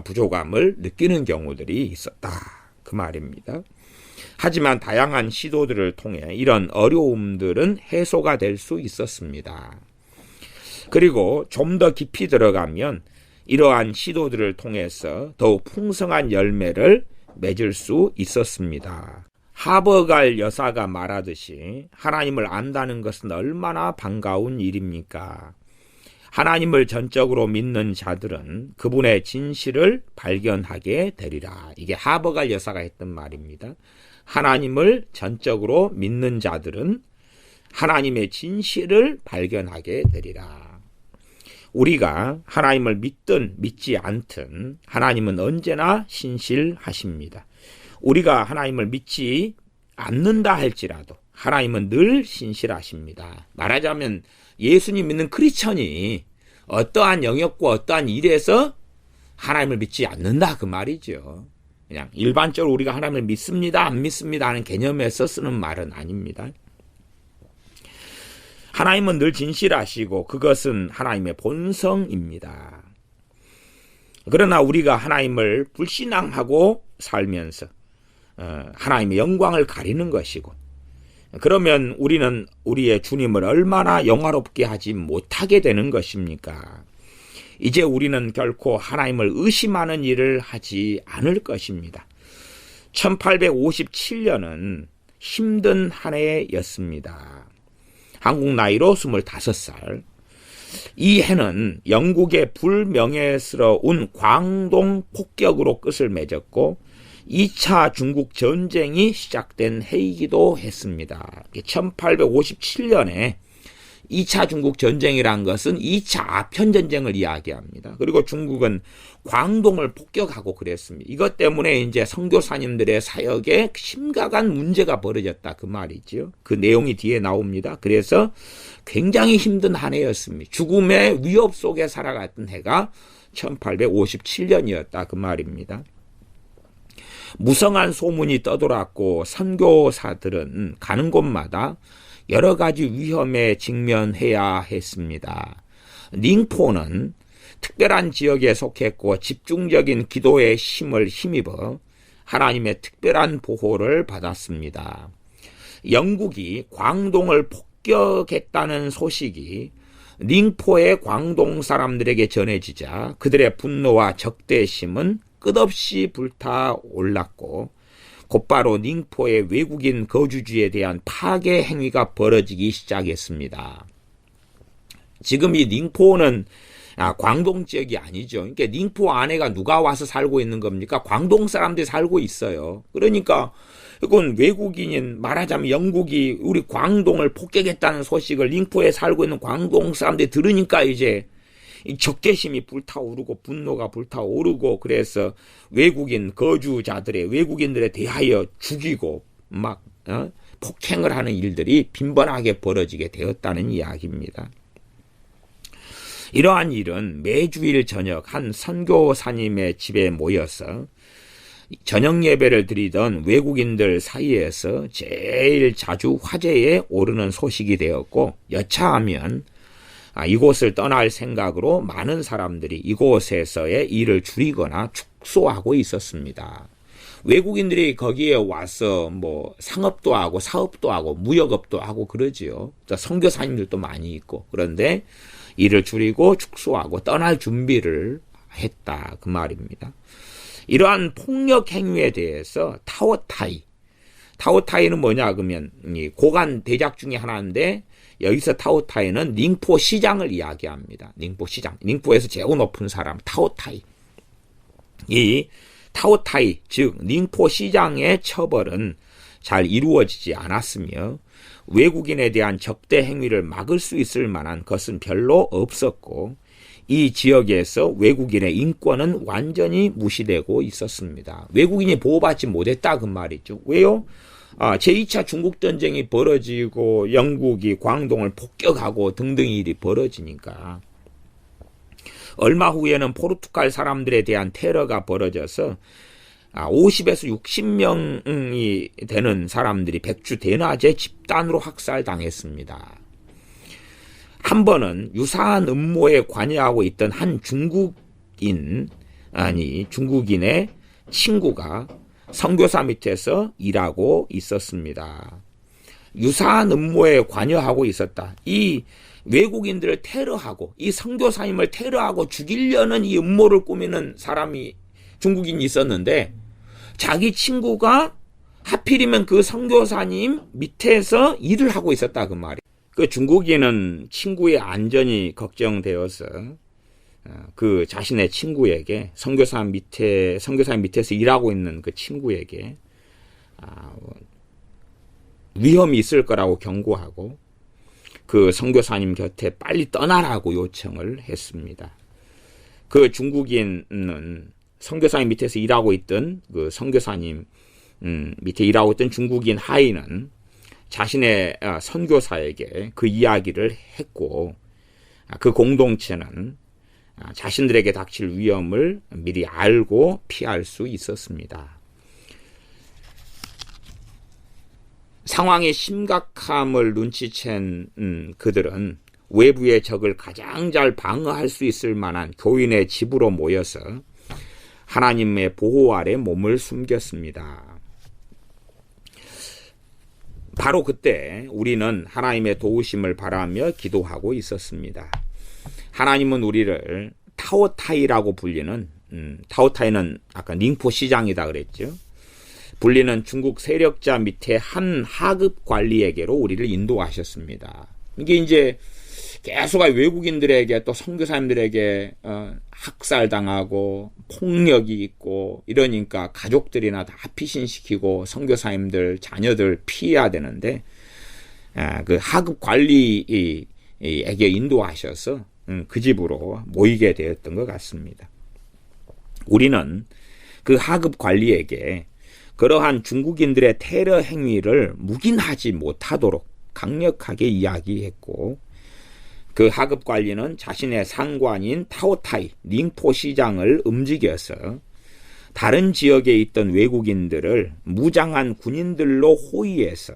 부족함을 느끼는 경우들이 있었다. 그 말입니다. 하지만 다양한 시도들을 통해 이런 어려움들은 해소가 될 수 있었습니다. 그리고 좀 더 깊이 들어가면 이러한 시도들을 통해서 더욱 풍성한 열매를 맺을 수 있었습니다. 하버갈 여사가 말하듯이 하나님을 안다는 것은 얼마나 반가운 일입니까? 하나님을 전적으로 믿는 자들은 그분의 진실을 발견하게 되리라. 이게 하버갈 여사가 했던 말입니다. 하나님을 전적으로 믿는 자들은 하나님의 진실을 발견하게 되리라. 우리가 하나님을 믿든 믿지 않든 하나님은 언제나 신실하십니다. 우리가 하나님을 믿지 않는다 할지라도 하나님은 늘 신실하십니다. 말하자면 예수님 믿는 크리스천이 어떠한 영역과 어떠한 일에서 하나님을 믿지 않는다 그 말이죠. 그냥 일반적으로 우리가 하나님을 믿습니다 안 믿습니다 하는 개념에서 쓰는 말은 아닙니다. 하나님은 늘 진실하시고 그것은 하나님의 본성입니다. 그러나 우리가 하나님을 불신앙하고 살면서 하나님의 영광을 가리는 것이고, 그러면 우리는 우리의 주님을 얼마나 영화롭게 하지 못하게 되는 것입니까? 이제 우리는 결코 하나님을 의심하는 일을 하지 않을 것입니다. 1857년은 힘든 한 해였습니다. 한국 나이로 25살. 이 해는 영국의 불명예스러운 광동 폭격으로 끝을 맺었고 2차 중국 전쟁이 시작된 해이기도 했습니다. 1857년에 2차 중국 전쟁이란 것은 2차 아편전쟁을 이야기합니다. 그리고 중국은 광동을 폭격하고 그랬습니다. 이것 때문에 이제 선교사님들의 사역에 심각한 문제가 벌어졌다 그 말이죠. 그 내용이 뒤에 나옵니다. 그래서 굉장히 힘든 한 해였습니다. 죽음의 위협 속에 살아갔던 해가 1857년이었다 그 말입니다. 무성한 소문이 떠돌았고 선교사들은 가는 곳마다 여러 가지 위험에 직면해야 했습니다. 닝포는 특별한 지역에 속했고 집중적인 기도의 힘을 힘입어 하나님의 특별한 보호를 받았습니다. 영국이 광동을 폭격했다는 소식이 닝포의 광동 사람들에게 전해지자 그들의 분노와 적대심은 끝없이 불타올랐고 곧바로 닝포의 외국인 거주지에 대한 파괴 행위가 벌어지기 시작했습니다. 지금 이 닝포는 광동 지역이 아니죠. 그러니까 닝포 안에가 누가 와서 살고 있는 겁니까? 광동 사람들이 살고 있어요. 그러니까 이건 외국인인 말하자면 영국이 우리 광동을 폭격했다는 소식을 닝포에 살고 있는 광동 사람들이 들으니까 이제 적개심이 불타오르고 분노가 불타오르고 그래서 외국인들에 대하여 죽이고 막 폭행을 하는 일들이 빈번하게 벌어지게 되었다는 이야기입니다. 이러한 일은 매주일 저녁 한 선교사님의 집에 모여서 저녁 예배를 드리던 외국인들 사이에서 제일 자주 화제에 오르는 소식이 되었고 여차하면 이곳을 떠날 생각으로 많은 사람들이 이곳에서의 일을 줄이거나 축소하고 있었습니다. 외국인들이 거기에 와서 뭐 상업도 하고 사업도 하고 무역업도 하고 그러지요. 선교사님들도 많이 있고 그런데 일을 줄이고 축소하고 떠날 준비를 했다 그 말입니다. 이러한 폭력 행위에 대해서 타오타이는 뭐냐 그러면 고관 대작 중에 하나인데 여기서 타오타이는 닝포 시장을 이야기합니다. 닝포 시장. 닝포에서 제일 높은 사람 타오타이. 이 타오타이 즉 닝포 시장의 처벌은 잘 이루어지지 않았으며 외국인에 대한 적대 행위를 막을 수 있을 만한 것은 별로 없었고 이 지역에서 외국인의 인권은 완전히 무시되고 있었습니다. 외국인이 보호받지 못했다 그 말이죠. 왜요? 제2차 중국전쟁이 벌어지고 영국이 광동을 폭격하고 등등 일이 벌어지니까 얼마 후에는 포르투갈 사람들에 대한 테러가 벌어져서 50에서 60명이 되는 사람들이 백주 대낮에 집단으로 학살당했습니다. 한 번은 유사한 음모에 관여하고 있던 한 중국인의 친구가 선교사 밑에서 일하고 있었습니다. 유사한 음모에 관여하고 있었다. 이 외국인들을 테러하고 이 선교사님을 테러하고 죽이려는 이 음모를 꾸미는 사람이 중국인이 있었는데 자기 친구가 하필이면 그 선교사님 밑에서 일을 하고 있었다 그 말이에요. 그 중국인은 친구의 안전이 걱정되어서 그 자신의 친구에게 선교사 밑에서 일하고 있는 그 친구에게 위험이 있을 거라고 경고하고 그 선교사님 곁에 빨리 떠나라고 요청을 했습니다. 그 중국인은 선교사님 밑에서 일하고 있던 그 선교사님 밑에 일하고 있던 중국인 하인은 자신의 선교사에게 그 이야기를 했고 그 공동체는 자신들에게 닥칠 위험을 미리 알고 피할 수 있었습니다. 상황의 심각함을 눈치챈 그들은 외부의 적을 가장 잘 방어할 수 있을 만한 교인의 집으로 모여서 하나님의 보호 아래 몸을 숨겼습니다. 바로 그때 우리는 하나님의 도우심을 바라며 기도하고 있었습니다. 하나님은 우리를 타오타이라고 불리는 타오타이는 아까 닝포 시장이다 그랬죠. 불리는 중국 세력자 밑에 한 하급 관리에게로 우리를 인도하셨습니다. 이게 이제 계속 외국인들에게 또 선교사님들에게 학살당하고 폭력이 있고 이러니까 가족들이나 다 피신시키고 선교사님들 자녀들 피해야 되는데 그 하급 관리에게 인도하셔서 그 집으로 모이게 되었던 것 같습니다. 우리는 그 하급 관리에게 그러한 중국인들의 테러 행위를 묵인하지 못하도록 강력하게 이야기했고 그 하급 관리는 자신의 상관인 타오타이 닝포 시장을 움직여서 다른 지역에 있던 외국인들을 무장한 군인들로 호위해서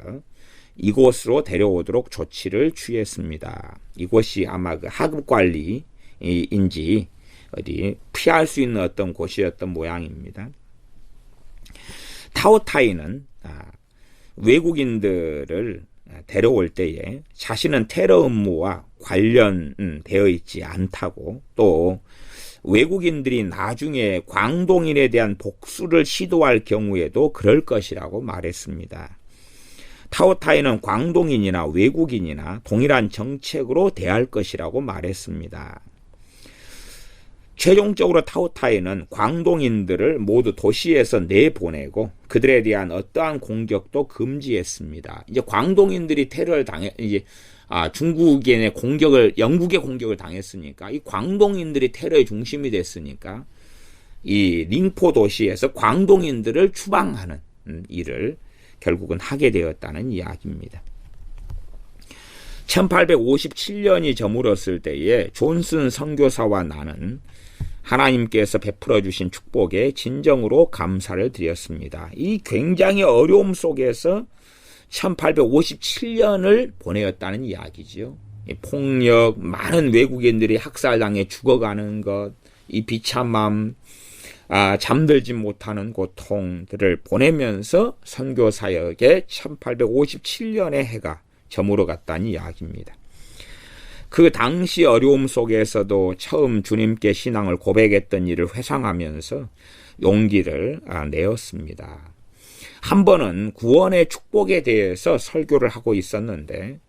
이곳으로 데려오도록 조치를 취했습니다. 이곳이 아마 그 하급 관리인지 어디 피할 수 있는 어떤 곳이었던 모양입니다. 타오타이는 외국인들을 데려올 때에 자신은 테러 음모와 관련되어 있지 않다고 또 외국인들이 나중에 광동인에 대한 복수를 시도할 경우에도 그럴 것이라고 말했습니다. 타오타이는 광동인이나 외국인이나 동일한 정책으로 대할 것이라고 말했습니다. 최종적으로 타오타이는 광동인들을 모두 도시에서 내보내고 그들에 대한 어떠한 공격도 금지했습니다. 이제 광동인들이 테러를 중국인의 영국의 공격을 당했으니까 이 광동인들이 테러의 중심이 됐으니까 이 닝포 도시에서 광동인들을 추방하는 일을 결국은 하게 되었다는 이야기입니다. 1857년이 저물었을 때에 존슨 선교사와 나는 하나님께서 베풀어 주신 축복에 진정으로 감사를 드렸습니다. 이 굉장히 어려움 속에서 1857년을 보내었다는 이야기지요. 폭력, 많은 외국인들이 학살당해 죽어가는 것, 이 비참함, 잠들지 못하는 고통들을 보내면서 선교사역에 1857년의 해가 저물어갔다는 이야기입니다. 그 당시 어려움 속에서도 처음 주님께 신앙을 고백했던 일을 회상하면서 용기를 내었습니다. 한 번은 구원의 축복에 대해서 설교를 하고 있었는데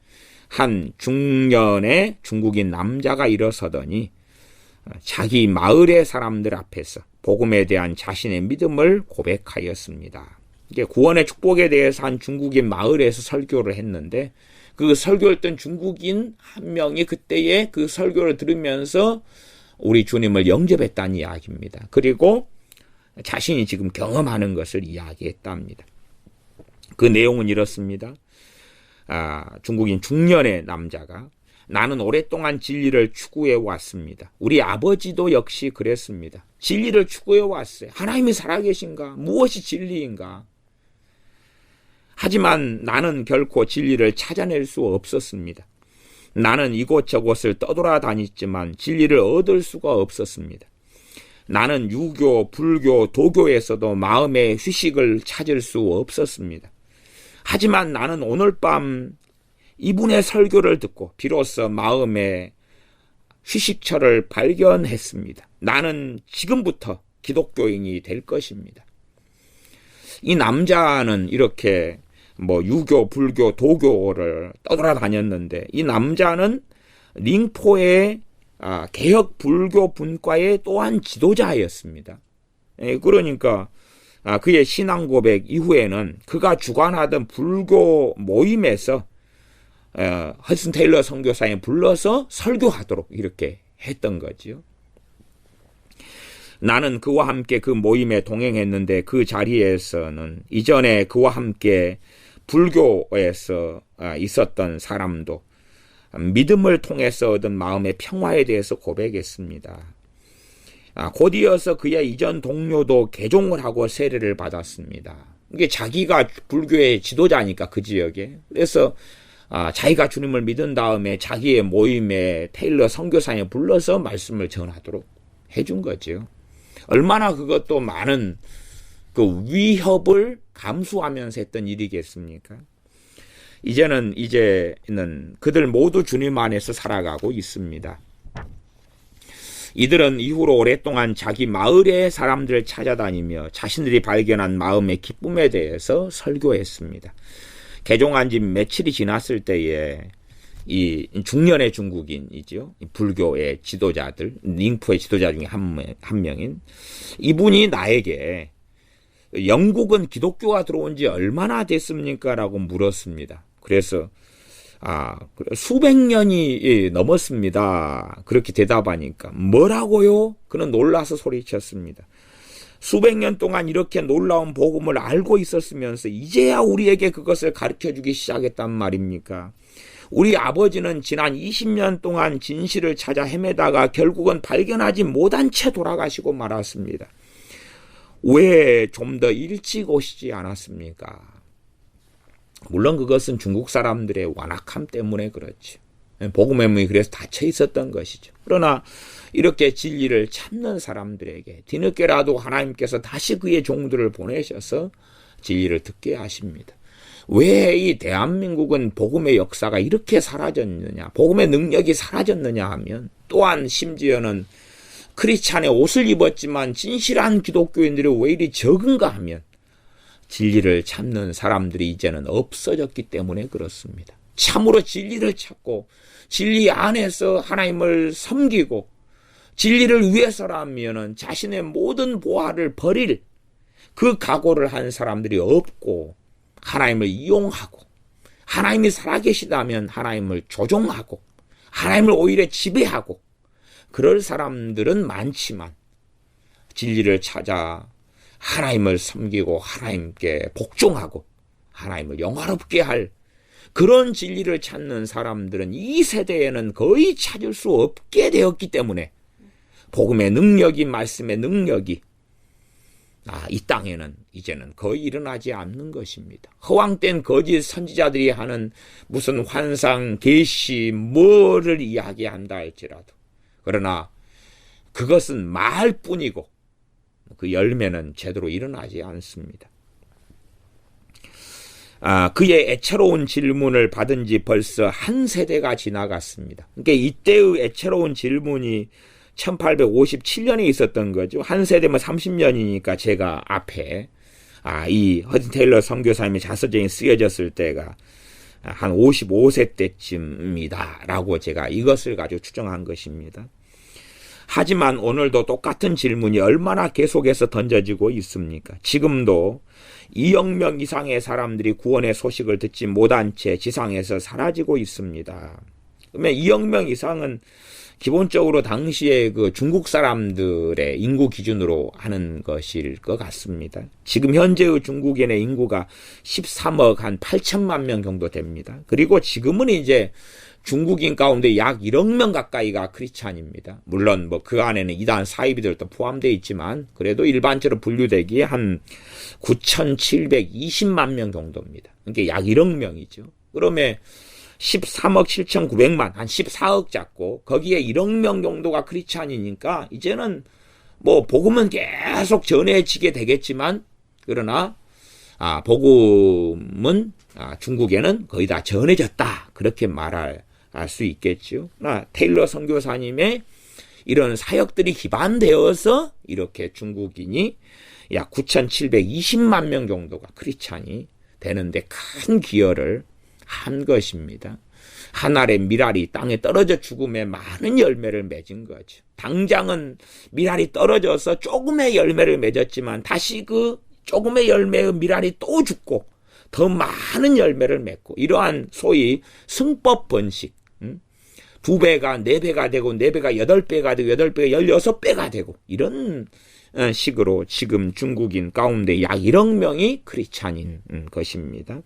한 중년의 중국인 남자가 일어서더니 자기 마을의 사람들 앞에서 복음에 대한 자신의 믿음을 고백하였습니다. 이게 구원의 축복에 대해서 한 중국인 마을에서 설교를 했는데 그 설교했던 중국인 한 명이 그때에 그 설교를 들으면서 우리 주님을 영접했다는 이야기입니다. 그리고 자신이 지금 경험하는 것을 이야기했답니다. 그 내용은 이렇습니다. 중국인 중년의 남자가 나는 오랫동안 진리를 추구해 왔습니다. 우리 아버지도 역시 그랬습니다. 진리를 추구해 왔어요. 하나님이 살아계신가? 무엇이 진리인가? 하지만 나는 결코 진리를 찾아낼 수 없었습니다. 나는 이곳저곳을 떠돌아다녔지만 진리를 얻을 수가 없었습니다. 나는 유교, 불교, 도교에서도 마음의 휴식을 찾을 수 없었습니다. 하지만 나는 오늘 밤 이분의 설교를 듣고 비로소 마음의 휴식처를 발견했습니다. 나는 지금부터 기독교인이 될 것입니다. 이 남자는 이렇게 뭐 유교, 불교, 도교를 떠돌아다녔는데 이 남자는 링포의 개혁 불교 분과의 또한 지도자였습니다. 그러니까 그의 신앙 고백 이후에는 그가 주관하던 불교 모임에서 허슨 테일러 선교사에 불러서 설교하도록 이렇게 했던 거지요. 나는 그와 함께 그 모임에 동행했는데 그 자리에서는 이전에 그와 함께 불교에서 있었던 사람도 믿음을 통해서 얻은 마음의 평화에 대해서 고백했습니다. 곧이어서 그의 이전 동료도 개종을 하고 세례를 받았습니다. 이게 자기가 불교의 지도자니까 그 지역에. 그래서 자기가 주님을 믿은 다음에 자기의 모임에 테일러 선교사에 불러서 말씀을 전하도록 해준 거죠. 얼마나 그것도 많은 그 위협을 감수하면서 했던 일이겠습니까? 이제는 그들 모두 주님 안에서 살아가고 있습니다. 이들은 이후로 오랫동안 자기 마을의 사람들을 찾아다니며 자신들이 발견한 마음의 기쁨에 대해서 설교했습니다. 개종한 지 며칠이 지났을 때에 이 중년의 중국인이죠. 불교의 지도자들, 링푸의 지도자 중에 한 명인 이분이 나에게 영국은 기독교가 들어온 지 얼마나 됐습니까? 라고 물었습니다. 그래서 수백 년이 넘었습니다. 그렇게 대답하니까 뭐라고요? 그는 놀라서 소리쳤습니다. 수백 년 동안 이렇게 놀라운 복음을 알고 있었으면서 이제야 우리에게 그것을 가르쳐주기 시작했단 말입니까? 우리 아버지는 지난 20년 동안 진실을 찾아 헤매다가 결국은 발견하지 못한 채 돌아가시고 말았습니다. 왜 좀 더 일찍 오시지 않았습니까? 물론 그것은 중국 사람들의 완악함 때문에 그렇죠. 복음의 문이 그래서 닫혀 있었던 것이죠. 그러나 이렇게 진리를 찾는 사람들에게 뒤늦게라도 하나님께서 다시 그의 종들을 보내셔서 진리를 듣게 하십니다. 왜 이 대한민국은 복음의 역사가 이렇게 사라졌느냐, 복음의 능력이 사라졌느냐 하면 또한 심지어는 크리스찬의 옷을 입었지만 진실한 기독교인들이 왜 이리 적은가 하면 진리를 찾는 사람들이 이제는 없어졌기 때문에 그렇습니다. 참으로 진리를 찾고 진리 안에서 하나님을 섬기고 진리를 위해서라면 자신의 모든 보화를 버릴 그 각오를 한 사람들이 없고 하나님을 이용하고 하나님이 살아계시다면 하나님을 조종하고 하나님을 오히려 지배하고 그럴 사람들은 많지만 진리를 찾아 하나님을 섬기고 하나님께 복종하고 하나님을 영화롭게 할 그런 진리를 찾는 사람들은 이 세대에는 거의 찾을 수 없게 되었기 때문에 복음의 능력이 말씀의 능력이 이 땅에는 이제는 거의 일어나지 않는 것입니다. 허황된 거짓 선지자들이 하는 무슨 환상, 계시, 뭐를 이야기한다 할지라도 그러나 그것은 말뿐이고 그 열매는 제대로 일어나지 않습니다. 그의 애처로운 질문을 받은 지 벌써 한 세대가 지나갔습니다. 그러니까 이때의 애처로운 질문이 1857년에 있었던 거죠. 한 세대면 30년이니까 제가 앞에 이 허슨 테일러 선교사님의 자서전이 쓰여졌을 때가 한 55세 때쯤이다 라고 제가 이것을 가지고 추정한 것입니다. 하지만 오늘도 똑같은 질문이 얼마나 계속해서 던져지고 있습니까? 지금도 2억 명 이상의 사람들이 구원의 소식을 듣지 못한 채 지상에서 사라지고 있습니다. 그러면 2억 명 이상은 기본적으로 당시에 그 중국 사람들의 인구 기준으로 하는 것일 것 같습니다. 지금 현재의 중국인의 인구가 13억 한 8천만 명 정도 됩니다. 그리고 지금은 이제 중국인 가운데 약 1억 명 가까이가 크리스찬입니다. 물론 뭐 그 안에는 이단 사이비들도 포함되어 있지만 그래도 일반적으로 분류되기에 한 9,720만 명 정도입니다. 그러니까 약 1억 명이죠. 그러면 13억 7,900만 한 14억 잡고 거기에 1억 명 정도가 크리스찬이니까 이제는 뭐 복음은 계속 전해지게 되겠지만 그러나 복음은 중국에는 거의 다 전해졌다 그렇게 말할 수 있겠죠. 테일러 선교사님의 이런 사역들이 기반되어서 이렇게 중국인이 약 9,720만 명 정도가 크리스찬이 되는데 큰 기여를 한 것입니다. 한 알의 밀알이 땅에 떨어져 죽음에 많은 열매를 맺은 거죠. 당장은 밀알이 떨어져서 조금의 열매를 맺었지만 다시 그 조금의 열매의 밀알이 또 죽고 더 많은 열매를 맺고, 이러한 소위 승법 번식, 2배가 4배가 되고 4배가 8배가 되고 8배가 16배가 되고, 이런 식으로 지금 중국인 가운데 약 1억 명이 크리스찬인 것입니다.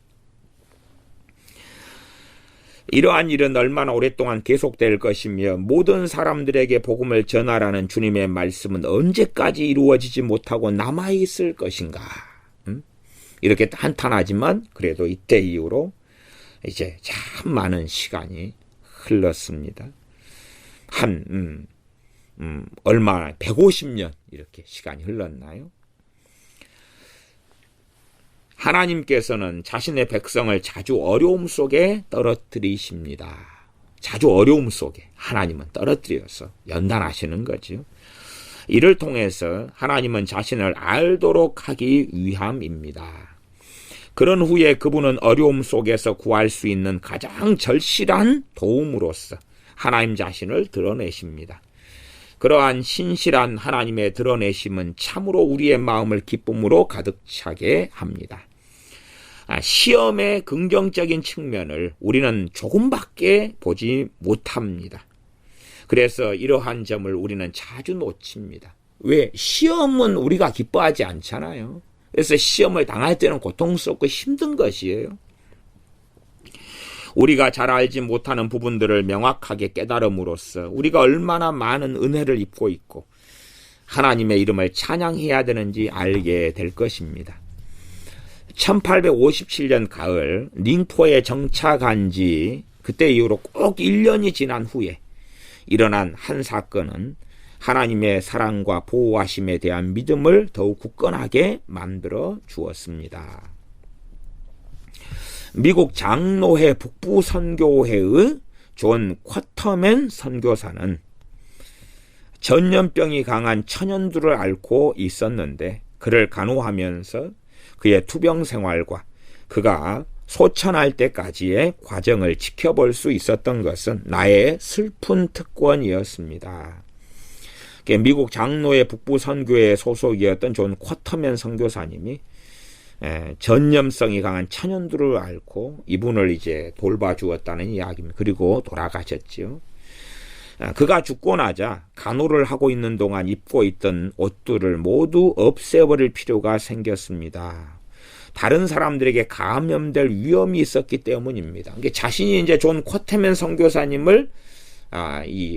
이러한 일은 얼마나 오랫동안 계속될 것이며 모든 사람들에게 복음을 전하라는 주님의 말씀은 언제까지 이루어지지 못하고 남아있을 것인가. 이렇게 한탄하지만 그래도 이때 이후로 이제 참 많은 시간이 흘렀습니다. 얼마나 150년 이렇게 시간이 흘렀나요? 하나님께서는 자신의 백성을 자주 어려움 속에 떨어뜨리십니다. 자주 어려움 속에 하나님은 떨어뜨려서 연단하시는 거죠. 이를 통해서 하나님은 자신을 알도록 하기 위함입니다. 그런 후에 그분은 어려움 속에서 구할 수 있는 가장 절실한 도움으로서 하나님 자신을 드러내십니다. 그러한 신실한 하나님의 드러내심은 참으로 우리의 마음을 기쁨으로 가득 차게 합니다. 시험의 긍정적인 측면을 우리는 조금밖에 보지 못합니다. 그래서 이러한 점을 우리는 자주 놓칩니다. 왜? 시험은 우리가 기뻐하지 않잖아요. 그래서 시험을 당할 때는 고통스럽고 힘든 것이에요. 우리가 잘 알지 못하는 부분들을 명확하게 깨달음으로써 우리가 얼마나 많은 은혜를 입고 있고 하나님의 이름을 찬양해야 되는지 알게 될 것입니다. 1857년 가을 닝포에 정착한 지 그때 이후로 꼭 1년이 지난 후에 일어난 한 사건은 하나님의 사랑과 보호하심에 대한 믿음을 더욱 굳건하게 만들어 주었습니다. 미국 장로회 북부선교회의 존 쿼터맨 선교사는 전염병이 강한 천연두를 앓고 있었는데 그를 간호하면서 그의 투병 생활과 그가 소천할 때까지의 과정을 지켜볼 수 있었던 것은 나의 슬픈 특권이었습니다. 미국 장로회 북부선교회 소속이었던 존 쿼터맨 선교사님이 전염성이 강한 천연두를 앓고 이분을 이제 돌봐주었다는 이야기입니다. 그리고 돌아가셨지요. 그가 죽고 나자 간호를 하고 있는 동안 입고 있던 옷들을 모두 없애버릴 필요가 생겼습니다. 다른 사람들에게 감염될 위험이 있었기 때문입니다. 자신이 이제 존 쿼터맨 선교사님을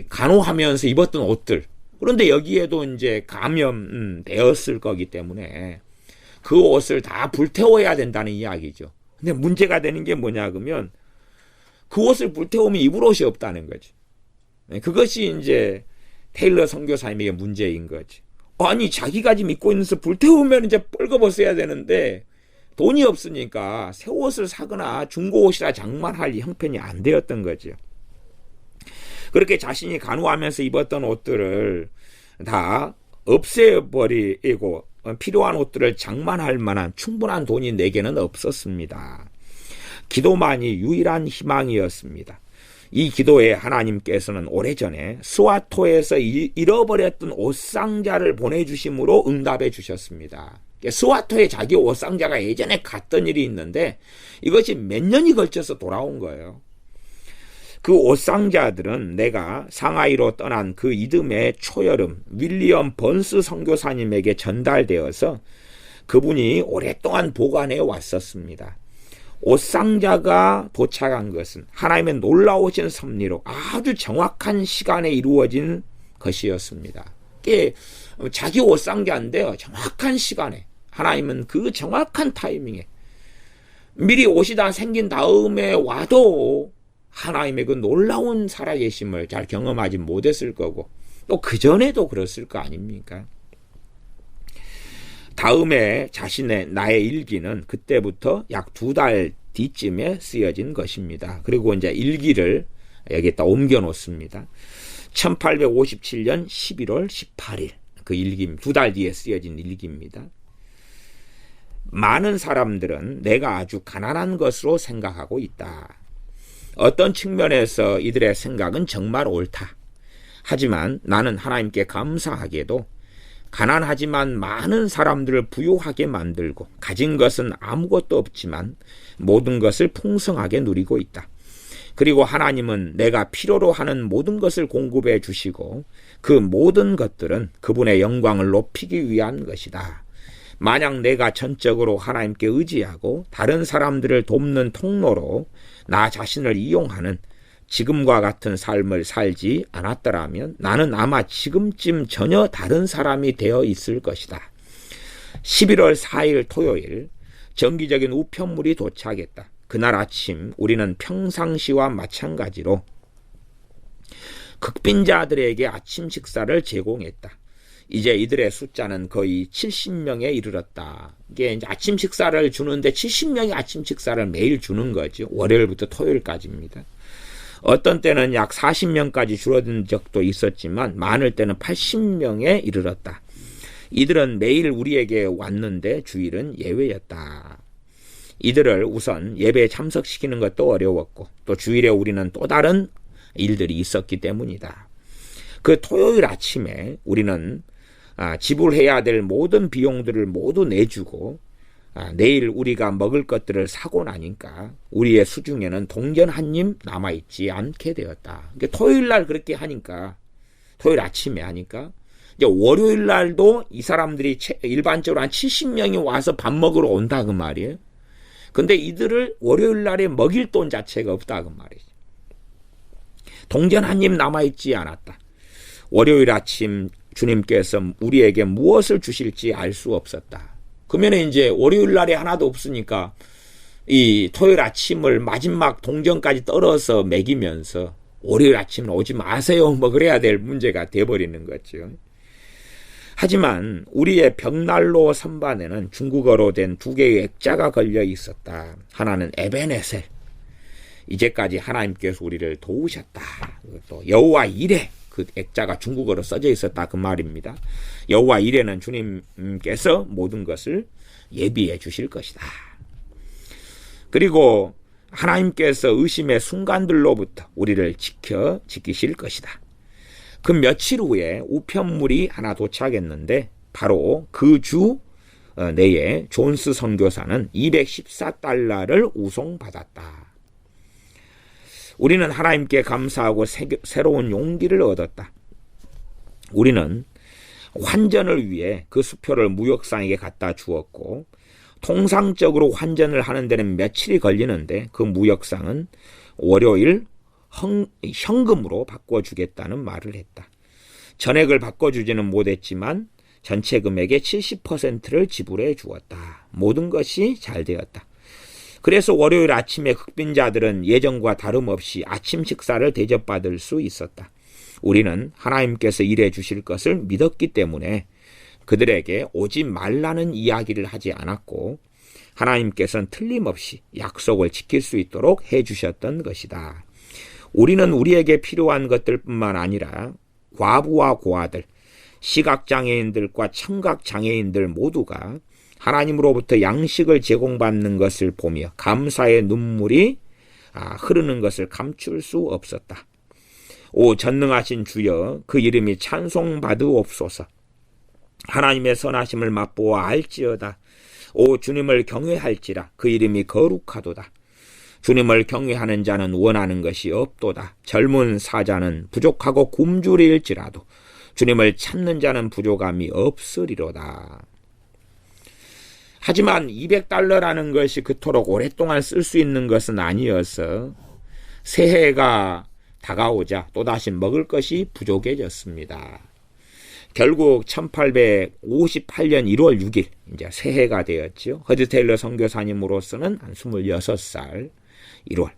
간호하면서 입었던 옷들, 그런데 여기에도 이제 감염되었을 거기 때문에 그 옷을 다 불태워야 된다는 이야기죠. 근데 문제가 되는 게 뭐냐 그러면 그 옷을 불태우면 입을 옷이 없다는 거죠. 그것이 이제 테일러 선교사님에게 문제인 거지. 아니 자기가 지금 입고 있는 옷을 불태우면 이제 뻘거벗어야 되는데 돈이 없으니까 새 옷을 사거나 중고 옷이라 장만할 형편이 안 되었던 거죠. 그렇게 자신이 간호하면서 입었던 옷들을 다 없애버리고 필요한 옷들을 장만할 만한 충분한 돈이 내게는 없었습니다. 기도만이 유일한 희망이었습니다. 이 기도에 하나님께서는 오래전에 스와토에서 잃어버렸던 옷상자를 보내주심으로 응답해 주셨습니다. 스와토에 자기 옷상자가 예전에 갔던 일이 있는데 이것이 몇 년이 걸쳐서 돌아온 거예요. 그 옷상자들은 내가 상하이로 떠난 그 이듬해 초여름 윌리엄 번스 선교사님에게 전달되어서 그분이 오랫동안 보관해 왔었습니다. 옷상자가 도착한 것은 하나님의 놀라우신 섭리로 아주 정확한 시간에 이루어진 것이었습니다. 자기 옷상자인데요. 정확한 시간에 하나님은 그 정확한 타이밍에 미리 옷이 다 생긴 다음에 와도 하나님의 그 놀라운 살아계심을 잘 경험하지 못했을 거고 또 그전에도 그랬을 거 아닙니까? 다음에 나의 일기는 그때부터 약 2달 뒤쯤에 쓰여진 것입니다. 그리고 이제 일기를 여기에다 옮겨 놓습니다. 1857년 11월 18일 그 일기입니다. 2달 뒤에 쓰여진 일기입니다. 많은 사람들은 내가 아주 가난한 것으로 생각하고 있다. 어떤 측면에서 이들의 생각은 정말 옳다. 하지만 나는 하나님께 감사하게도 가난하지만 많은 사람들을 부유하게 만들고 가진 것은 아무것도 없지만 모든 것을 풍성하게 누리고 있다. 그리고 하나님은 내가 필요로 하는 모든 것을 공급해 주시고 그 모든 것들은 그분의 영광을 높이기 위한 것이다. 만약 내가 전적으로 하나님께 의지하고 다른 사람들을 돕는 통로로 나 자신을 이용하는 지금과 같은 삶을 살지 않았더라면 나는 아마 지금쯤 전혀 다른 사람이 되어 있을 것이다. 11월 4일 토요일 정기적인 우편물이 도착했다. 그날 아침 우리는 평상시와 마찬가지로 극빈자들에게 아침 식사를 제공했다. 이제 이들의 숫자는 거의 70명에 이르렀다. 이게 이제 아침 식사를 주는데 70명이 아침 식사를 매일 주는 거죠. 월요일부터 토요일까지입니다. 어떤 때는 약 40명까지 줄어든 적도 있었지만 많을 때는 80명에 이르렀다. 이들은 매일 우리에게 왔는데 주일은 예외였다. 이들을 우선 예배에 참석시키는 것도 어려웠고 또 주일에 우리는 또 다른 일들이 있었기 때문이다. 그 토요일 아침에 우리는 지불해야 될 모든 비용들을 모두 내주고 내일 우리가 먹을 것들을 사고 나니까 우리의 수중에는 동전 한 입 남아있지 않게 되었다. 그러니까 토요일 날 그렇게 하니까 토요일 아침에 하니까 이제 월요일 날도 이 사람들이 일반적으로 한 70명이 와서 밥 먹으러 온다 그 말이에요. 근데 이들을 월요일 날에 먹일 돈 자체가 없다 그 말이죠. 동전 한 입 남아있지 않았다. 월요일 아침 주님께서 우리에게 무엇을 주실지 알 수 없었다. 그러면 이제 월요일 날에 하나도 없으니까 이 토요일 아침을 마지막 동전까지 떨어서 먹이면서 월요일 아침은 오지 마세요 뭐 그래야 될 문제가 돼버리는 거죠. 하지만 우리의 벽난로 선반에는 중국어로 된 두 개의 액자가 걸려 있었다. 하나는 에베네셀, 이제까지 하나님께서 우리를 도우셨다. 또 여호와 이레, 그 액자가 중국어로 써져 있었다 그 말입니다. 여호와 이레는 주님께서 모든 것을 예비해 주실 것이다. 그리고 하나님께서 의심의 순간들로부터 우리를 지키실 것이다. 그 며칠 후에 우편물이 하나 도착했는데 바로 그 주 내에 존스 선교사는 214달러를 우송받았다. 우리는 하나님께 감사하고 새로운 용기를 얻었다. 우리는 환전을 위해 그 수표를 무역상에게 갖다 주었고 통상적으로 환전을 하는 데는 며칠이 걸리는데 그 무역상은 월요일 현금으로 바꿔주겠다는 말을 했다. 전액을 바꿔주지는 못했지만 전체 금액의 70%를 지불해 주었다. 모든 것이 잘 되었다. 그래서 월요일 아침에 극빈자들은 예전과 다름없이 아침 식사를 대접받을 수 있었다. 우리는 하나님께서 일해 주실 것을 믿었기 때문에 그들에게 오지 말라는 이야기를 하지 않았고 하나님께서는 틀림없이 약속을 지킬 수 있도록 해주셨던 것이다. 우리는 우리에게 필요한 것들뿐만 아니라 과부와 고아들, 시각장애인들과 청각장애인들 모두가 하나님으로부터 양식을 제공받는 것을 보며 감사의 눈물이 흐르는 것을 감출 수 없었다. 오 전능하신 주여, 그 이름이 찬송받으옵소서. 하나님의 선하심을 맛보아 알지어다. 오 주님을 경외할지라, 그 이름이 거룩하도다. 주님을 경외하는 자는 원하는 것이 없도다. 젊은 사자는 부족하고 굶주릴지라도 주님을 찾는 자는 부족함이 없으리로다. 하지만 200달러라는 것이 그토록 오랫동안 쓸 수 있는 것은 아니어서 새해가 다가오자 또다시 먹을 것이 부족해졌습니다. 결국 1858년 1월 6일 이제 새해가 되었죠. 허드 테일러 선교사님으로서는 한 26살 1월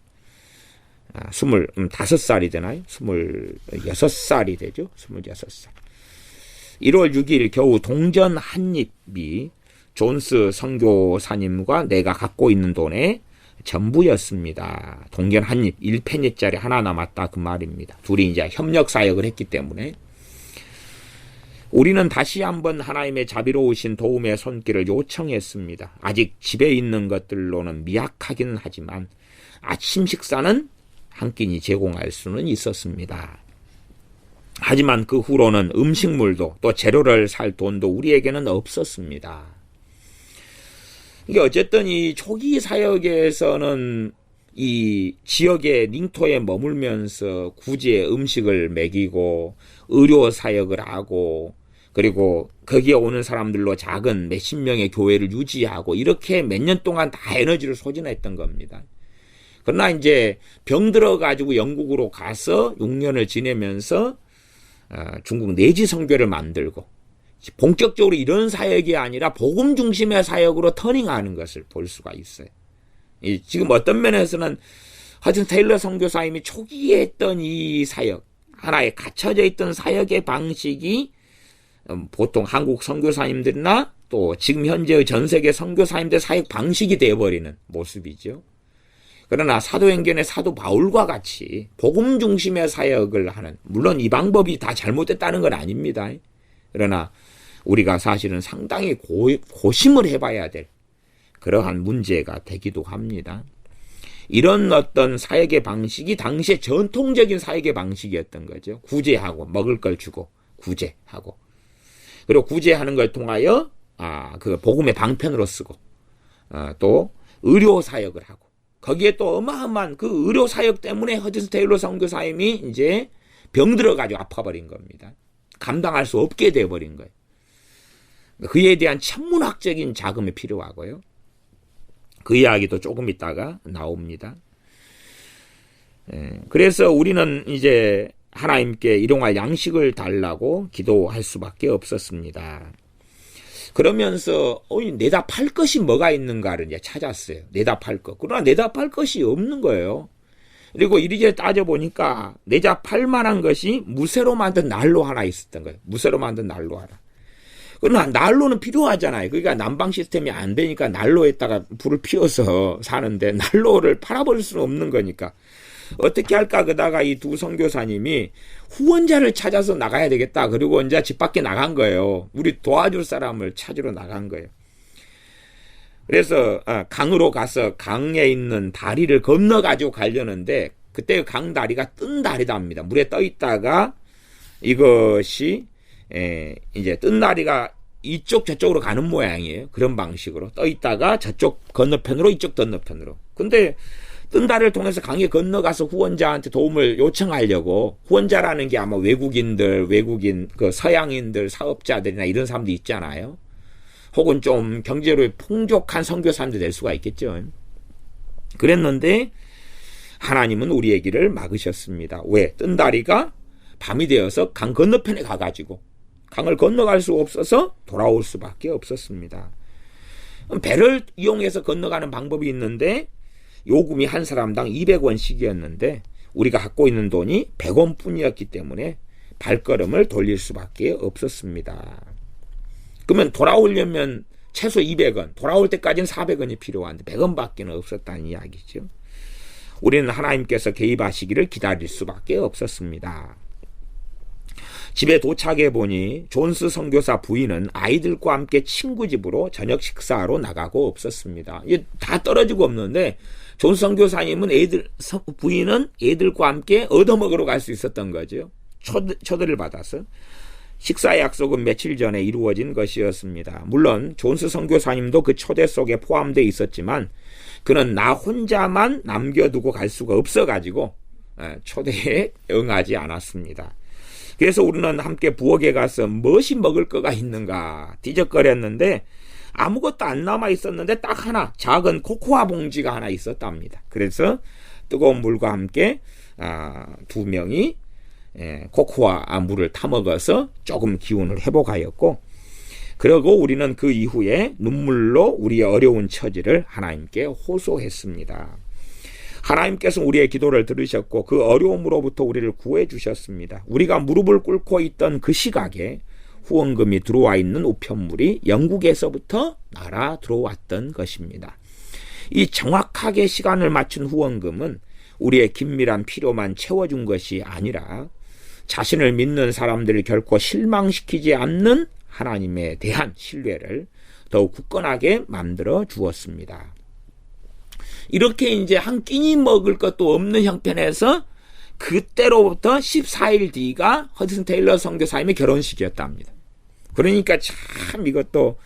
25살이 되나요? 26살이 되죠. 26살 1월 6일 겨우 동전 한 입이 존스 선교사님과 내가 갖고 있는 돈의 전부였습니다. 동전 한 입, 1페니짜리 하나 남았다 그 말입니다. 둘이 이제 협력 사역을 했기 때문에 우리는 다시 한번 하나님의 자비로우신 도움의 손길을 요청했습니다. 아직 집에 있는 것들로는 미약하기는 하지만 아침 식사는 한 끼니 제공할 수는 있었습니다. 하지만 그 후로는 음식물도 또 재료를 살 돈도 우리에게는 없었습니다. 이게 어쨌든 이 초기 사역에서는 이 지역의 領토에 머물면서 구제의 음식을 먹이고 의료 사역을 하고 그리고 거기에 오는 사람들로 작은 몇십 명의 교회를 유지하고 이렇게 몇 년 동안 다 에너지를 소진했던 겁니다. 그러나 이제 병들어가지고 영국으로 가서 6년을 지내면서 중국 내지 선교를 만들고 본격적으로 이런 사역이 아니라 복음 중심의 사역으로 터닝하는 것을 볼 수가 있어요. 지금 어떤 면에서는 허슨 테일러 선교사님이 초기에 했던 이 사역, 하나의 갇혀져 있던 사역의 방식이 보통 한국 선교사님들이나 또 지금 현재의 전 세계 선교사님들 사역 방식이 되어버리는 모습이죠. 그러나 사도행전의 사도 바울과 같이 복음 중심의 사역을 하는, 물론 이 방법이 다 잘못됐다는 건 아닙니다. 그러나 우리가 사실은 상당히 고심을 해봐야 될 그러한 문제가 되기도 합니다. 이런 어떤 사역의 방식이 당시에 전통적인 사역의 방식이었던 거죠. 구제하고 먹을 걸 주고 구제하고 그리고 구제하는 걸 통하여 그 복음의 방편으로 쓰고 또 의료 사역을 하고 거기에 또 어마어마한 그 의료 사역 때문에 허슨 테일러 선교사님이 이제 병들어가지고 아파버린 겁니다. 감당할 수 없게 돼버린 거예요. 그에 대한 천문학적인 자금이 필요하고요. 그 이야기도 조금 있다가 나옵니다. 그래서 우리는 이제 하나님께 일용할 양식을 달라고 기도할 수밖에 없었습니다. 그러면서 내다 팔 것이 뭐가 있는가를 이제 찾았어요. 내다 팔 것. 그러나 내다 팔 것이 없는 거예요. 그리고 이리저리 따져보니까 내다 팔 만한 것이 무쇠로 만든 난로 하나 있었던 거예요. 무쇠로 만든 난로 하나. 그러나 난로는 필요하잖아요. 그러니까 난방 시스템이 안 되니까 난로에다가 불을 피워서 사는데 난로를 팔아버릴 수는 없는 거니까 어떻게 할까 그러다가 이 두 선교사님이 후원자를 찾아서 나가야 되겠다. 그리고 이제 집 밖에 나간 거예요. 우리 도와줄 사람을 찾으러 나간 거예요. 그래서 강으로 가서 강에 있는 다리를 건너가지고 가려는데 그때 강 다리가 뜬 다리답니다. 물에 떠 있다가 이것이 이제 뜬 다리가 이쪽 저쪽으로 가는 모양이에요. 그런 방식으로 떠 있다가 저쪽 건너편으로 이쪽 건너편으로. 근데 뜬 다리를 통해서 강에 건너가서 후원자한테 도움을 요청하려고 후원자라는 게 아마 외국인 그 서양인들 사업자들이나 이런 사람들 있잖아요. 혹은 좀 경제로 풍족한 선교사님들 될 수가 있겠죠. 그랬는데 하나님은 우리의 길을 막으셨습니다. 왜? 뜬 다리가 밤이 되어서 강 건너편에 가가지고 강을 건너갈 수 없어서 돌아올 수밖에 없었습니다. 배를 이용해서 건너가는 방법이 있는데 요금이 한 사람당 200원씩이었는데 우리가 갖고 있는 돈이 100원 뿐이었기 때문에 발걸음을 돌릴 수밖에 없었습니다. 그러면 돌아오려면 최소 200원, 돌아올 때까지는 400원이 필요한데 100원밖에 없었다는 이야기죠. 우리는 하나님께서 개입하시기를 기다릴 수밖에 없었습니다. 집에 도착해 보니 존스 선교사 부인은 아이들과 함께 친구 집으로 저녁 식사하러 나가고 없었습니다. 이게 다 떨어지고 없는데 존스 선교사님은 부인은 애들과 함께 얻어먹으러 갈 수 있었던 거죠. 초대를 받아서. 식사 약속은 며칠 전에 이루어진 것이었습니다. 물론 존스 선교사님도 그 초대 속에 포함되어 있었지만 그는 나 혼자만 남겨두고 갈 수가 없어가지고 초대에 응하지 않았습니다. 그래서 우리는 함께 부엌에 가서 무엇이 먹을 거가 있는가 뒤적거렸는데 아무것도 안 남아 있었는데 딱 하나 작은 코코아 봉지가 하나 있었답니다. 그래서 뜨거운 물과 함께 두 명이 코코아 물을 타먹어서 조금 기운을 회복하였고 그리고 우리는 그 이후에 눈물로 우리의 어려운 처지를 하나님께 호소했습니다. 하나님께서 우리의 기도를 들으셨고 그 어려움으로부터 우리를 구해 주셨습니다. 우리가 무릎을 꿇고 있던 그 시각에 후원금이 들어와 있는 우편물이 영국에서부터 날아 들어왔던 것입니다. 이 정확하게 시간을 맞춘 후원금은 우리의 긴밀한 필요만 채워준 것이 아니라 자신을 믿는 사람들을 결코 실망시키지 않는 하나님에 대한 신뢰를 더욱 굳건하게 만들어 주었습니다. 이렇게 이제 한 끼니 먹을 것도 없는 형편에서 그때로부터 14일 뒤가 허드슨 테일러 선교사님의 결혼식이었답니다. 그러니까 참 이것도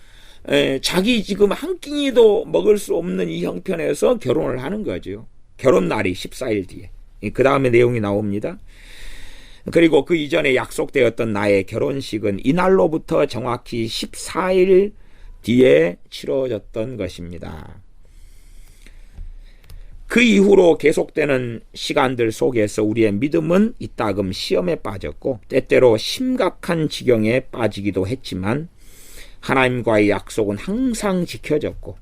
자기 지금 한 끼니도 먹을 수 없는 이 형편에서 결혼을 하는 거죠. 결혼 날이 14일 뒤에. 그 다음에 내용이 나옵니다. 그리고 그 이전에 약속되었던 나의 결혼식은 이날로부터 정확히 14일 뒤에 치러졌던 것입니다. 그 이후로 계속되는 시간들 속에서 우리의 믿음은 이따금 시험에 빠졌고 때때로 심각한 지경에 빠지기도 했지만 하나님과의 약속은 항상 지켜졌고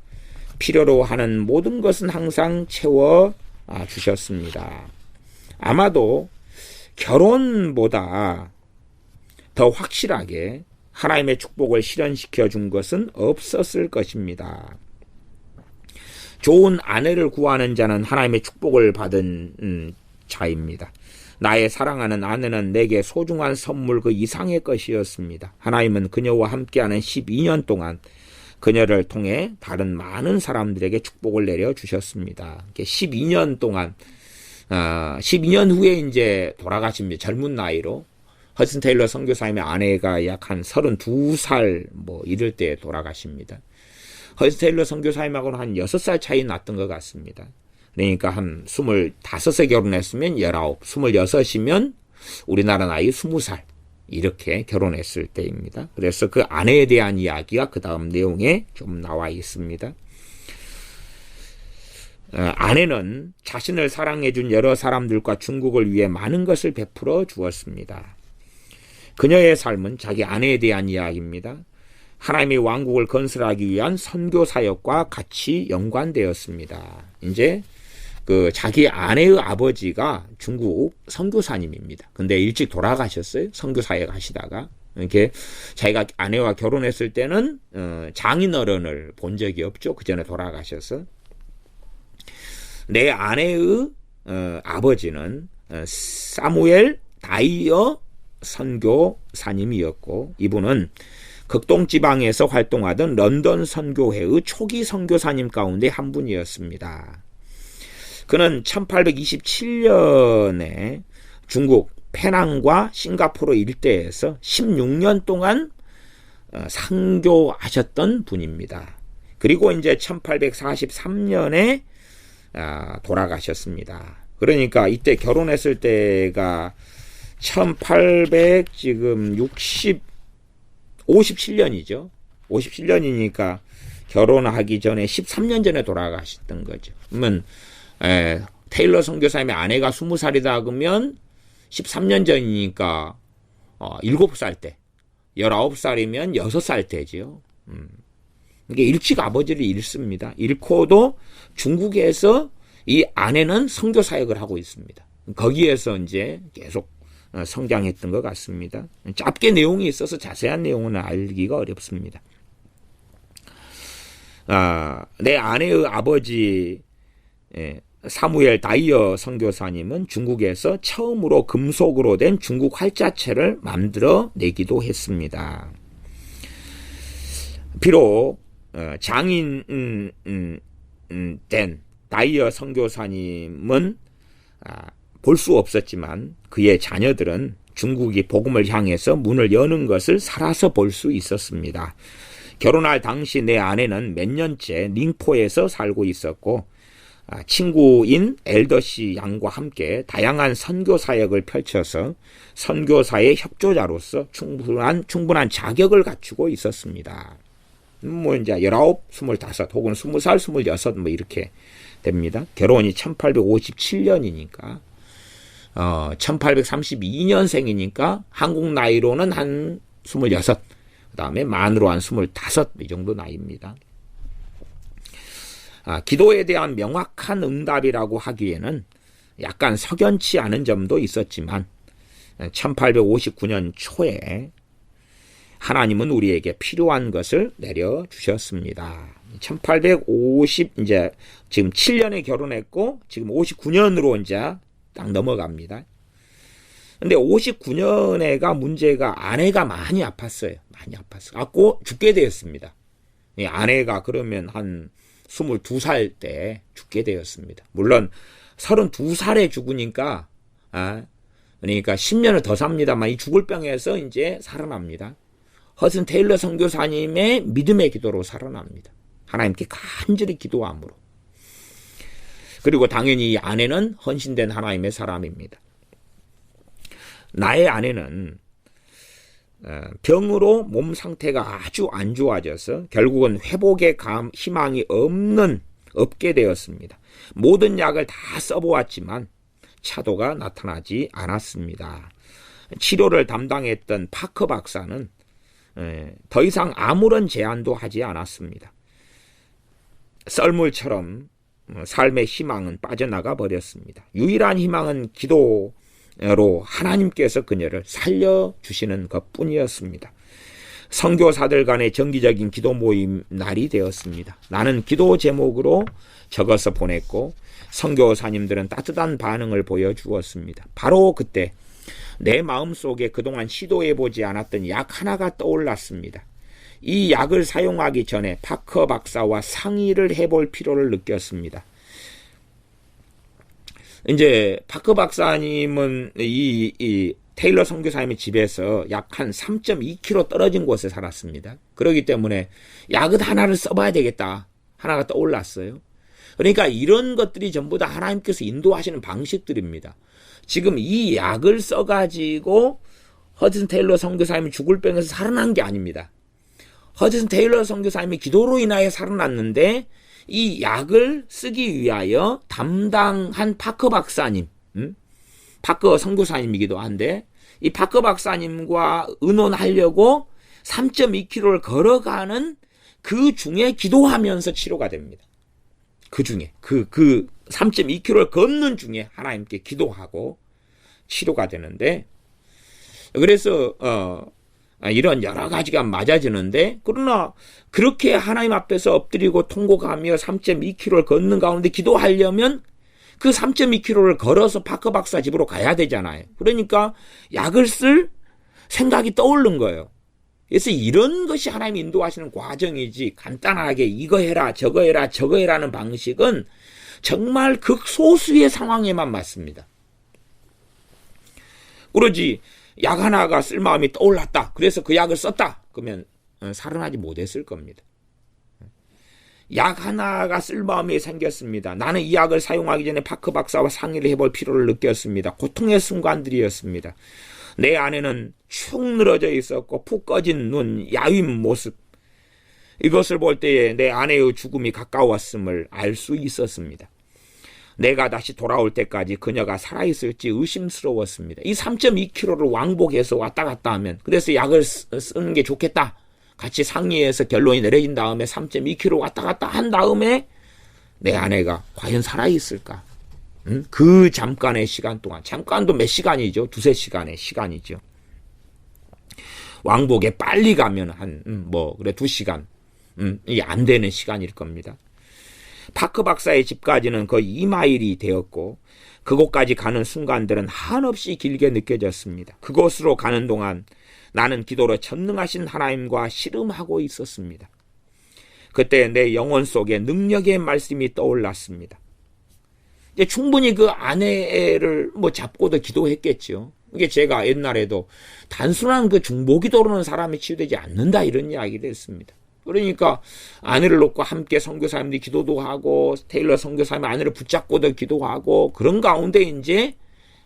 필요로 하는 모든 것은 항상 채워 주셨습니다. 아마도 결혼보다 더 확실하게 하나님의 축복을 실현시켜 준 것은 없었을 것입니다. 좋은 아내를 구하는 자는 하나님의 축복을 받은 자입니다. 나의 사랑하는 아내는 내게 소중한 선물 그 이상의 것이었습니다. 하나님은 그녀와 함께하는 12년 동안 그녀를 통해 다른 많은 사람들에게 축복을 내려주셨습니다. 12년 동안 12년 후에 이제 돌아가십니다. 젊은 나이로. 허드슨 테일러 선교사님의 아내가 약 한 32살 뭐 이럴 때 돌아가십니다. 허드슨 테일러 선교사님하고는 한 6살 차이 났던 것 같습니다. 그러니까 한 25세 결혼했으면 19, 26이면 우리나라 나이 20살 이렇게 결혼했을 때입니다. 그래서 그 아내에 대한 이야기가 그 다음 내용에 좀 나와 있습니다. 아내는 자신을 사랑해준 여러 사람들과 중국을 위해 많은 것을 베풀어 주었습니다. 그녀의 삶은 자기 아내에 대한 이야기입니다. 하나님의 왕국을 건설하기 위한 선교 사역과 같이 연관되었습니다. 이제 그 자기 아내의 아버지가 중국 선교사님입니다. 근데 일찍 돌아가셨어요. 선교 사역 하시다가. 이렇게 자기가 아내와 결혼했을 때는 장인어른을 본 적이 없죠. 그 전에 돌아가셔서. 내 아내의 아버지는 사무엘 다이어 선교사님이었고 이분은 극동지방에서 활동하던 런던 선교회의 초기 선교사님 가운데 한 분이었습니다. 그는 1827년에 중국 페낭과 싱가포르 일대에서 16년 동안 선교하셨던 분입니다. 그리고 이제 1843년에 돌아가셨습니다. 그러니까 이때 결혼했을 때가 57년이죠. 57년이니까 결혼하기 전에 13년 전에 돌아가셨던 거죠. 그러면 테일러 선교사님의 아내가 20살이다 그러면 13년 전이니까 7살 때, 19살이면 6살 때죠. 이게 일찍 아버지를 잃습니다. 잃고도 중국에서 이 아내는 선교 사역을 하고 있습니다. 거기에서 이제 계속 성장했던 것 같습니다. 짧게 내용이 있어서 자세한 내용은 알기가 어렵습니다. 내 아내의 아버지 사무엘 다이어 선교사님은 중국에서 처음으로 금속으로 된 중국 활자체를 만들어 내기도 했습니다. 비록 장인 된 다이어 선교사님은 볼 수 없었지만 그의 자녀들은 중국이 복음을 향해서 문을 여는 것을 살아서 볼 수 있었습니다. 결혼할 당시 내 아내는 몇 년째 닝포에서 살고 있었고 친구인 엘더시 양과 함께 다양한 선교 사역을 펼쳐서 선교사의 협조자로서 충분한 자격을 갖추고 있었습니다. 뭐 이제 19, 25 혹은 20살, 26 뭐 이렇게 됩니다. 결혼이 1857년이니까 1832년생이니까 한국 나이로는 한 26, 그 다음에 만으로 한 25, 이 정도 나이입니다. 기도에 대한 명확한 응답이라고 하기에는 약간 석연치 않은 점도 있었지만 1859년 초에 하나님은 우리에게 필요한 것을 내려주셨습니다. 1850 이제 지금 7년에 결혼했고 지금 59년으로 이제 딱 넘어갑니다. 근데 59년에가 문제가 아내가 많이 아팠어요. 많이 아팠어요. 갖고 죽게 되었습니다. 이 아내가 그러면 한 22살 때 죽게 되었습니다. 물론 32살에 죽으니까 그러니까 10년을 더 삽니다만 이 죽을 병에서 이제 살아납니다. 허슨 테일러 선교사님의 믿음의 기도로 살아납니다. 하나님께 간절히 기도함으로. 그리고 당연히 이 아내는 헌신된 하나님의 사람입니다. 나의 아내는 병으로 몸 상태가 아주 안 좋아져서 결국은 회복의 희망이 없게 되었습니다. 모든 약을 다 써보았지만 차도가 나타나지 않았습니다. 치료를 담당했던 파커 박사는 더 이상 아무런 제안도 하지 않았습니다. 썰물처럼 삶의 희망은 빠져나가 버렸습니다. 유일한 희망은 기도로 하나님께서 그녀를 살려주시는 것뿐이었습니다. 선교사들 간의 정기적인 기도 모임 날이 되었습니다. 나는 기도 제목으로 적어서 보냈고 선교사님들은 따뜻한 반응을 보여주었습니다. 바로 그때 내 마음속에 그동안 시도해보지 않았던 약 하나가 떠올랐습니다. 이 약을 사용하기 전에 파커 박사와 상의를 해볼 필요를 느꼈습니다. 이제 파커 박사님은 이 테일러 선교사님의 집에서 약 한 3.2km 떨어진 곳에 살았습니다. 그렇기 때문에 약을 하나를 써봐야 되겠다. 하나가 떠올랐어요. 그러니까 이런 것들이 전부 다 하나님께서 인도하시는 방식들입니다. 지금 이 약을 써가지고 허드슨 테일러 선교사님이 죽을 병에서 살아난 게 아닙니다. 허드슨 테일러 선교사님이 기도로 인하여 살아났는데 이 약을 쓰기 위하여 담당한 파커 박사님, 파커 선교사님이기도 한데 이 파커 박사님과 의논하려고 3.2km를 걸어가는 그 중에 기도하면서 치료가 됩니다. 그 중에 그 3.2km를 걷는 중에 하나님께 기도하고 치료가 되는데, 그래서 이런 여러 가지가 맞아지는데, 그러나 그렇게 하나님 앞에서 엎드리고 통곡하며 3.2km를 걷는 가운데 기도하려면 그 3.2km를 걸어서 파커 박사 집으로 가야 되잖아요. 그러니까 약을 쓸 생각이 떠오른 거예요. 그래서 이런 것이 하나님이 인도하시는 과정이지, 간단하게 이거 해라 저거 해라 저거 해라는 방식은 정말 극소수의 상황에만 맞습니다. 그러지 약 하나가 쓸 마음이 떠올랐다, 그래서 그 약을 썼다, 그러면 살아나지 못했을 겁니다. 약 하나가 쓸 마음이 생겼습니다. 나는 이 약을 사용하기 전에 파커 박사와 상의를 해볼 필요를 느꼈습니다. 고통의 순간들이었습니다. 내 안에는 축 늘어져 있었고 푹 꺼진 눈, 야윈 모습, 이것을 볼 때에 내 아내의 죽음이 가까웠음을 알 수 있었습니다. 내가 다시 돌아올 때까지 그녀가 살아있을지 의심스러웠습니다. 이 3.2km를 왕복해서 왔다 갔다 하면, 그래서 약을 쓰는 게 좋겠다, 같이 상의해서 결론이 내려진 다음에 3.2km 왔다 갔다 한 다음에 내 아내가 과연 살아있을까? 그 잠깐의 시간 동안, 잠깐도 몇 시간이죠? 두세 시간의 시간이죠. 왕복에 빨리 가면 그래 2시간, 이게 안 되는 시간일 겁니다. 파커 박사의 집까지는 거의 2마일이 되었고, 그곳까지 가는 순간들은 한없이 길게 느껴졌습니다. 그곳으로 가는 동안 나는 기도로 전능하신 하나님과 씨름하고 있었습니다. 그때 내 영혼 속에 능력의 말씀이 떠올랐습니다. 이제 충분히 그 아내를 잡고도 기도했겠죠. 이게 제가 옛날에도 단순한 그 중보기도로는 사람이 치유되지 않는다, 이런 이야기를 했습니다. 그러니까 아내를 놓고 함께 선교사님들이 기도도 하고, 테일러 선교사님 아내를 붙잡고도 기도하고, 그런 가운데 이제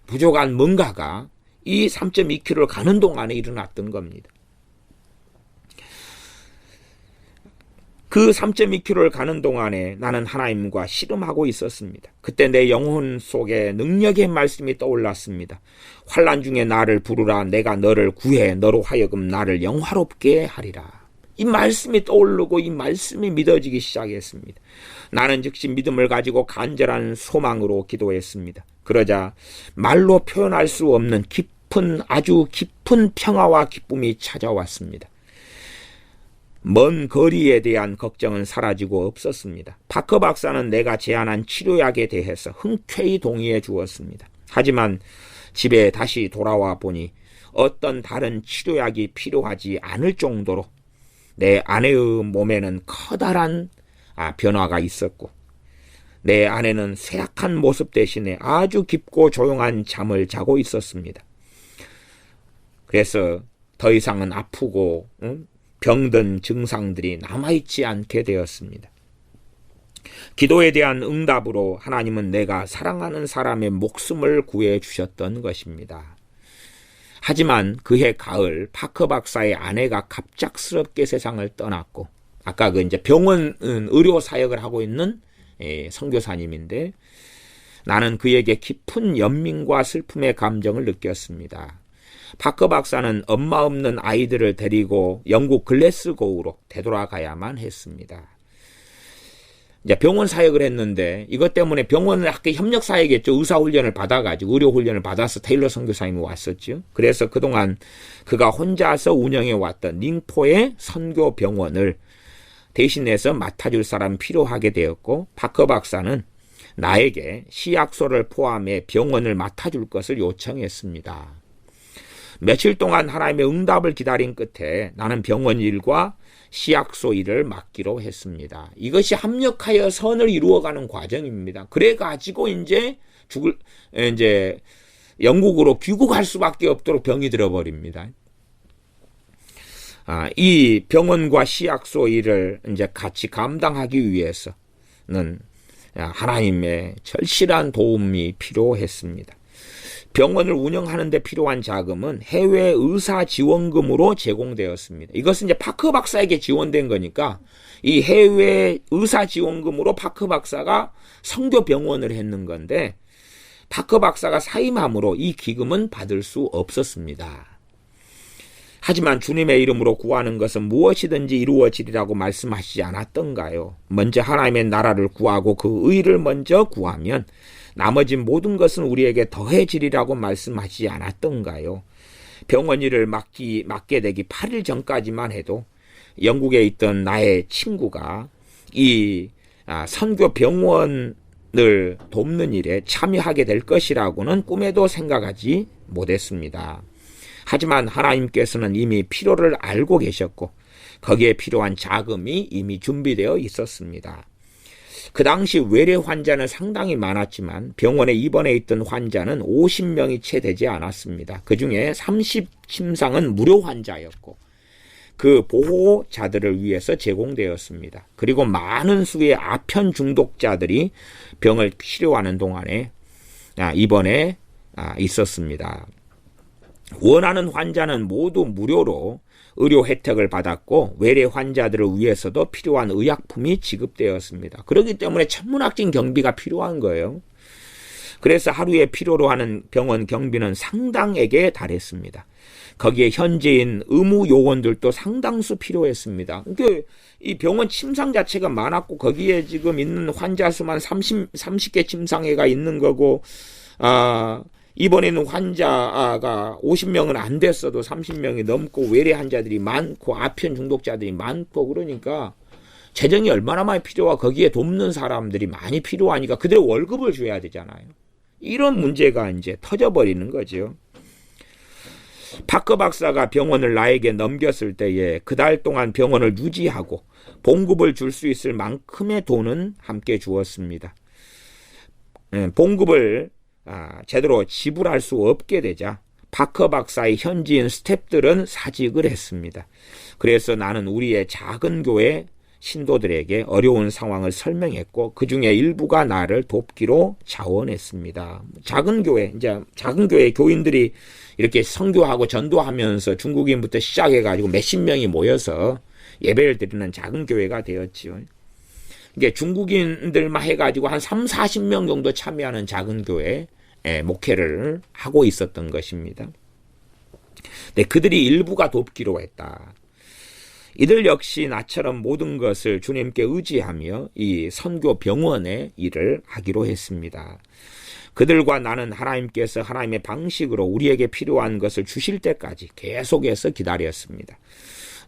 부족한 뭔가가 이 3.2km를 가는 동안에 일어났던 겁니다. 그 3.2km를 가는 동안에 나는 하나님과 씨름하고 있었습니다. 그때 내 영혼 속에 능력의 말씀이 떠올랐습니다. 환난 중에 나를 부르라, 내가 너를 구해 너로 하여금 나를 영화롭게 하리라. 이 말씀이 떠오르고 이 말씀이 믿어지기 시작했습니다. 나는 즉시 믿음을 가지고 간절한 소망으로 기도했습니다. 그러자 말로 표현할 수 없는 아주 깊은 평화와 기쁨이 찾아왔습니다. 먼 거리에 대한 걱정은 사라지고 없었습니다. 파커 박사는 내가 제안한 치료약에 대해서 흔쾌히 동의해 주었습니다. 하지만 집에 다시 돌아와 보니 어떤 다른 치료약이 필요하지 않을 정도로 내 아내의 몸에는 커다란 변화가 있었고, 내 아내는 쇠약한 모습 대신에 아주 깊고 조용한 잠을 자고 있었습니다. 그래서 더 이상은 아프고 병든 증상들이 남아있지 않게 되었습니다. 기도에 대한 응답으로 하나님은 내가 사랑하는 사람의 목숨을 구해 주셨던 것입니다. 하지만 그해 가을 파커 박사의 아내가 갑작스럽게 세상을 떠났고, 아까 이제 병원 의료 사역을 하고 있는 선교사님인데, 나는 그에게 깊은 연민과 슬픔의 감정을 느꼈습니다. 파커 박사는 엄마 없는 아이들을 데리고 영국 글래스고우로 되돌아가야만 했습니다. 이제 병원 사역을 했는데 이것 때문에 병원을 학교 협력 사역했죠. 의사 훈련을 받아가지고 의료 훈련을 받아서 테일러 선교사님이 왔었죠. 그래서 그동안 그가 혼자서 운영해 왔던 닝포의 선교 병원을 대신해서 맡아줄 사람이 필요하게 되었고, 파커 박사는 나에게 시약소를 포함해 병원을 맡아줄 것을 요청했습니다. 며칠 동안 하나님의 응답을 기다린 끝에 나는 병원 일과 시약소 일을 맡기로 했습니다. 이것이 합력하여 선을 이루어가는 과정입니다. 그래가지고 이제 영국으로 귀국할 수밖에 없도록 병이 들어버립니다. 이 병원과 시약소 일을 이제 같이 감당하기 위해서는 하나님의 절실한 도움이 필요했습니다. 병원을 운영하는 데 필요한 자금은 해외 의사 지원금으로 제공되었습니다. 이것은 이제 파커 박사에게 지원된 거니까 이 해외 의사 지원금으로 파커 박사가 선교 병원을 했는 건데, 파커 박사가 사임함으로 이 기금은 받을 수 없었습니다. 하지만 주님의 이름으로 구하는 것은 무엇이든지 이루어지리라고 말씀하시지 않았던가요? 먼저 하나님의 나라를 구하고 그 의를 먼저 구하면 나머지 모든 것은 우리에게 더해지리라고 말씀하시지 않았던가요? 병원 일을 맡게 되기 8일 전까지만 해도 영국에 있던 나의 친구가 이 선교 병원을 돕는 일에 참여하게 될 것이라고는 꿈에도 생각하지 못했습니다. 하지만 하나님께서는 이미 필요를 알고 계셨고 거기에 필요한 자금이 이미 준비되어 있었습니다. 그 당시 외래 환자는 상당히 많았지만 병원에 입원해 있던 환자는 50명이 채 되지 않았습니다. 그 중에 30침상은 무료 환자였고 그 보호자들을 위해서 제공되었습니다. 그리고 많은 수의 아편 중독자들이 병을 치료하는 동안에 입원해 있었습니다. 원하는 환자는 모두 무료로 의료 혜택을 받았고 외래 환자들을 위해서도 필요한 의약품이 지급되었습니다. 그렇기 때문에 천문학적인 경비가 필요한 거예요. 그래서 하루에 필요로 하는 병원 경비는 상당액에 달했습니다. 거기에 현지인 의무 요원들도 상당수 필요했습니다. 그러니까 이 병원 침상 자체가 많았고 거기에 지금 있는 환자 수만 30개 침상회가 있는 거고 이번에는 환자가 50명은 안 됐어도 30명이 넘고 외래 환자들이 많고 아편 중독자들이 많고 그러니까 재정이 얼마나 많이 필요하고 거기에 돕는 사람들이 많이 필요하니까 그대로 월급을 줘야 되잖아요. 이런 문제가 이제 터져버리는 거죠. 파커 박사가 병원을 나에게 넘겼을 때에 그달 동안 병원을 유지하고 봉급을 줄 수 있을 만큼의 돈은 함께 주었습니다. 봉급을 제대로 지불할 수 없게 되자 파커 박사의 현지인 스태프들은 사직을 했습니다. 그래서 나는 우리의 작은 교회 신도들에게 어려운 상황을 설명했고 그 중에 일부가 나를 돕기로 자원했습니다. 작은 교회 교인들이 이렇게 선교하고 전도하면서 중국인부터 시작해가지고 몇십 명이 모여서 예배를 드리는 작은 교회가 되었지요. 이게 중국인들만 해가지고 한 30-40명 정도 참여하는 작은 교회 목회를 하고 있었던 것입니다. 네, 그들이 일부가 돕기로 했다. 이들 역시 나처럼 모든 것을 주님께 의지하며 이 선교 병원의 일을 하기로 했습니다. 그들과 나는 하나님께서 하나님의 방식으로 우리에게 필요한 것을 주실 때까지 계속해서 기다렸습니다.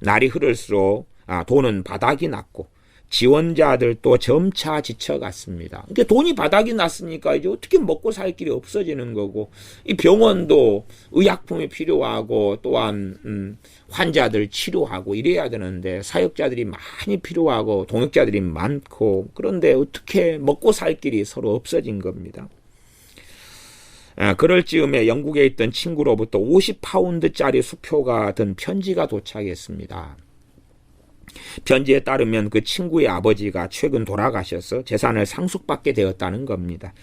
날이 흐를수록 돈은 바닥이 났고 지원자들도 점차 지쳐갔습니다. 그러니까 돈이 바닥이 났으니까 이제 어떻게 먹고 살 길이 없어지는 거고, 이 병원도 의약품이 필요하고 또한 환자들 치료하고 이래야 되는데 사역자들이 많이 필요하고 동역자들이 많고, 그런데 어떻게 먹고 살 길이 서로 없어진 겁니다. 그럴 즈음에 영국에 있던 친구로부터 50파운드짜리 수표가 든 편지가 도착했습니다. 편지에 따르면 그 친구의 아버지가 최근 돌아가셔서 재산을 상속받게 되었다는 겁니다.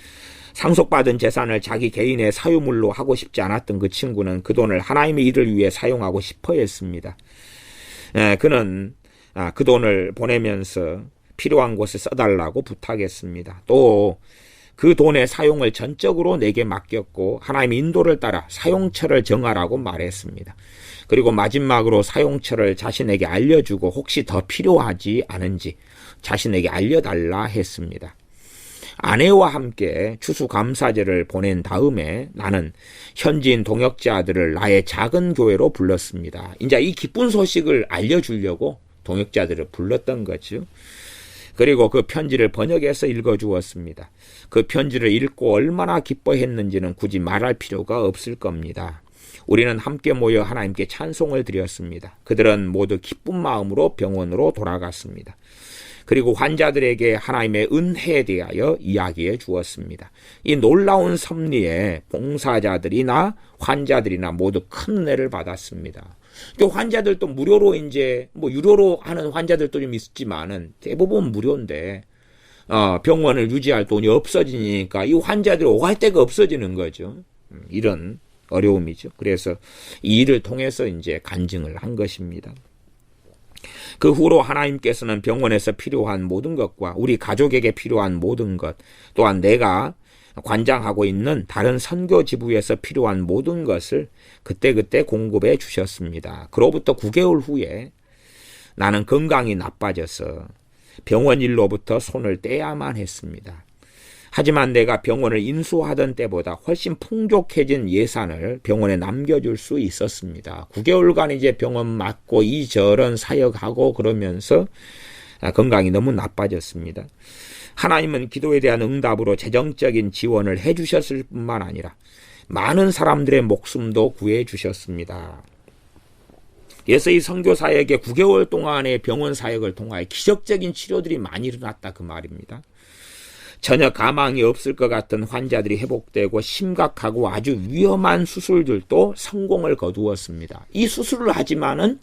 상속받은 재산을 자기 개인의 사유물로 하고 싶지 않았던 그 친구는 그 돈을 하나님의 일을 위해 사용하고 싶어 했습니다. 그는 그 돈을 보내면서 필요한 곳에 써달라고 부탁했습니다. 또 그 돈의 사용을 전적으로 내게 맡겼고 하나님의 인도를 따라 사용처를 정하라고 말했습니다. 그리고 마지막으로 사용처를 자신에게 알려주고 혹시 더 필요하지 않은지 자신에게 알려달라 했습니다. 아내와 함께 추수감사제를 보낸 다음에 나는 현지인 동역자들을 나의 작은 교회로 불렀습니다. 이제 이 기쁜 소식을 알려주려고 동역자들을 불렀던 거죠. 그리고 그 편지를 번역해서 읽어주었습니다. 그 편지를 읽고 얼마나 기뻐했는지는 굳이 말할 필요가 없을 겁니다. 우리는 함께 모여 하나님께 찬송을 드렸습니다. 그들은 모두 기쁜 마음으로 병원으로 돌아갔습니다. 그리고 환자들에게 하나님의 은혜에 대하여 이야기해 주었습니다. 이 놀라운 섭리에 봉사자들이나 환자들이나 모두 큰 은혜를 받았습니다. 그 환자들도 무료로 이제 유료로 하는 환자들도 좀 있지만은 대부분 무료인데 병원을 유지할 돈이 없어지니까 이 환자들이 오갈 데가 없어지는 거죠. 이런 어려움이죠. 그래서 이 일을 통해서 이제 간증을 한 것입니다. 그 후로 하나님께서는 병원에서 필요한 모든 것과 우리 가족에게 필요한 모든 것, 또한 내가 관장하고 있는 다른 선교 지부에서 필요한 모든 것을 그때그때 공급해 주셨습니다. 그로부터 9개월 후에 나는 건강이 나빠져서 병원 일로부터 손을 떼야만 했습니다. 하지만 내가 병원을 인수하던 때보다 훨씬 풍족해진 예산을 병원에 남겨줄 수 있었습니다. 9개월간 이제 병원 맡고 이저런 사역하고 그러면서 건강이 너무 나빠졌습니다. 하나님은 기도에 대한 응답으로 재정적인 지원을 해주셨을 뿐만 아니라 많은 사람들의 목숨도 구해주셨습니다. 그래서 이 선교 사역에 9개월 동안의 병원 사역을 통하여 기적적인 치료들이 많이 일어났다 그 말입니다. 전혀 가망이 없을 것 같은 환자들이 회복되고 심각하고 아주 위험한 수술들도 성공을 거두었습니다. 이 수술을 하지만은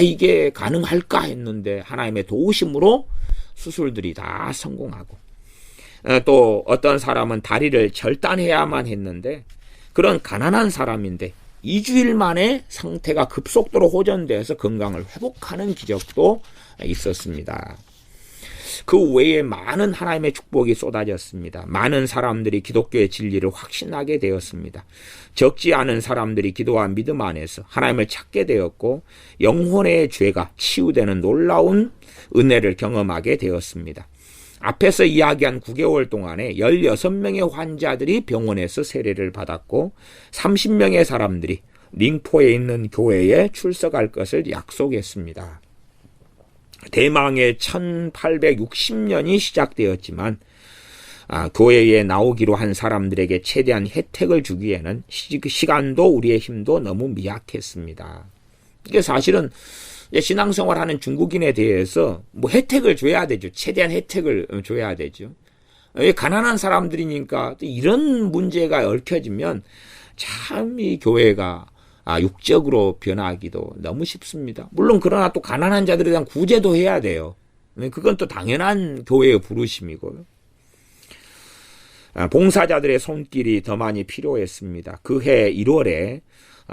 이게 가능할까 했는데 하나님의 도우심으로 수술들이 다 성공하고, 또 어떤 사람은 다리를 절단해야만 했는데 그런 가난한 사람인데 2주일 만에 상태가 급속도로 호전돼서 건강을 회복하는 기적도 있었습니다. 그 외에 많은 하나님의 축복이 쏟아졌습니다. 많은 사람들이 기독교의 진리를 확신하게 되었습니다. 적지 않은 사람들이 기도와 믿음 안에서 하나님을 찾게 되었고 영혼의 죄가 치유되는 놀라운 은혜를 경험하게 되었습니다. 앞에서 이야기한 9개월 동안에 16명의 환자들이 병원에서 세례를 받았고 30명의 사람들이 링포에 있는 교회에 출석할 것을 약속했습니다. 대망의 1860년이 시작되었지만 교회에 나오기로 한 사람들에게 최대한 혜택을 주기에는 시간도 우리의 힘도 너무 미약했습니다. 이게 사실은 신앙생활하는 중국인에 대해서 혜택을 줘야 되죠. 최대한 혜택을 줘야 되죠. 가난한 사람들이니까 이런 문제가 얽혀지면 참 이 교회가 육적으로 변하기도 너무 쉽습니다. 물론 그러나 또 가난한 자들에 대한 구제도 해야 돼요. 그건 또 당연한 교회의 부르심이고요. 봉사자들의 손길이 더 많이 필요했습니다. 그해 1월에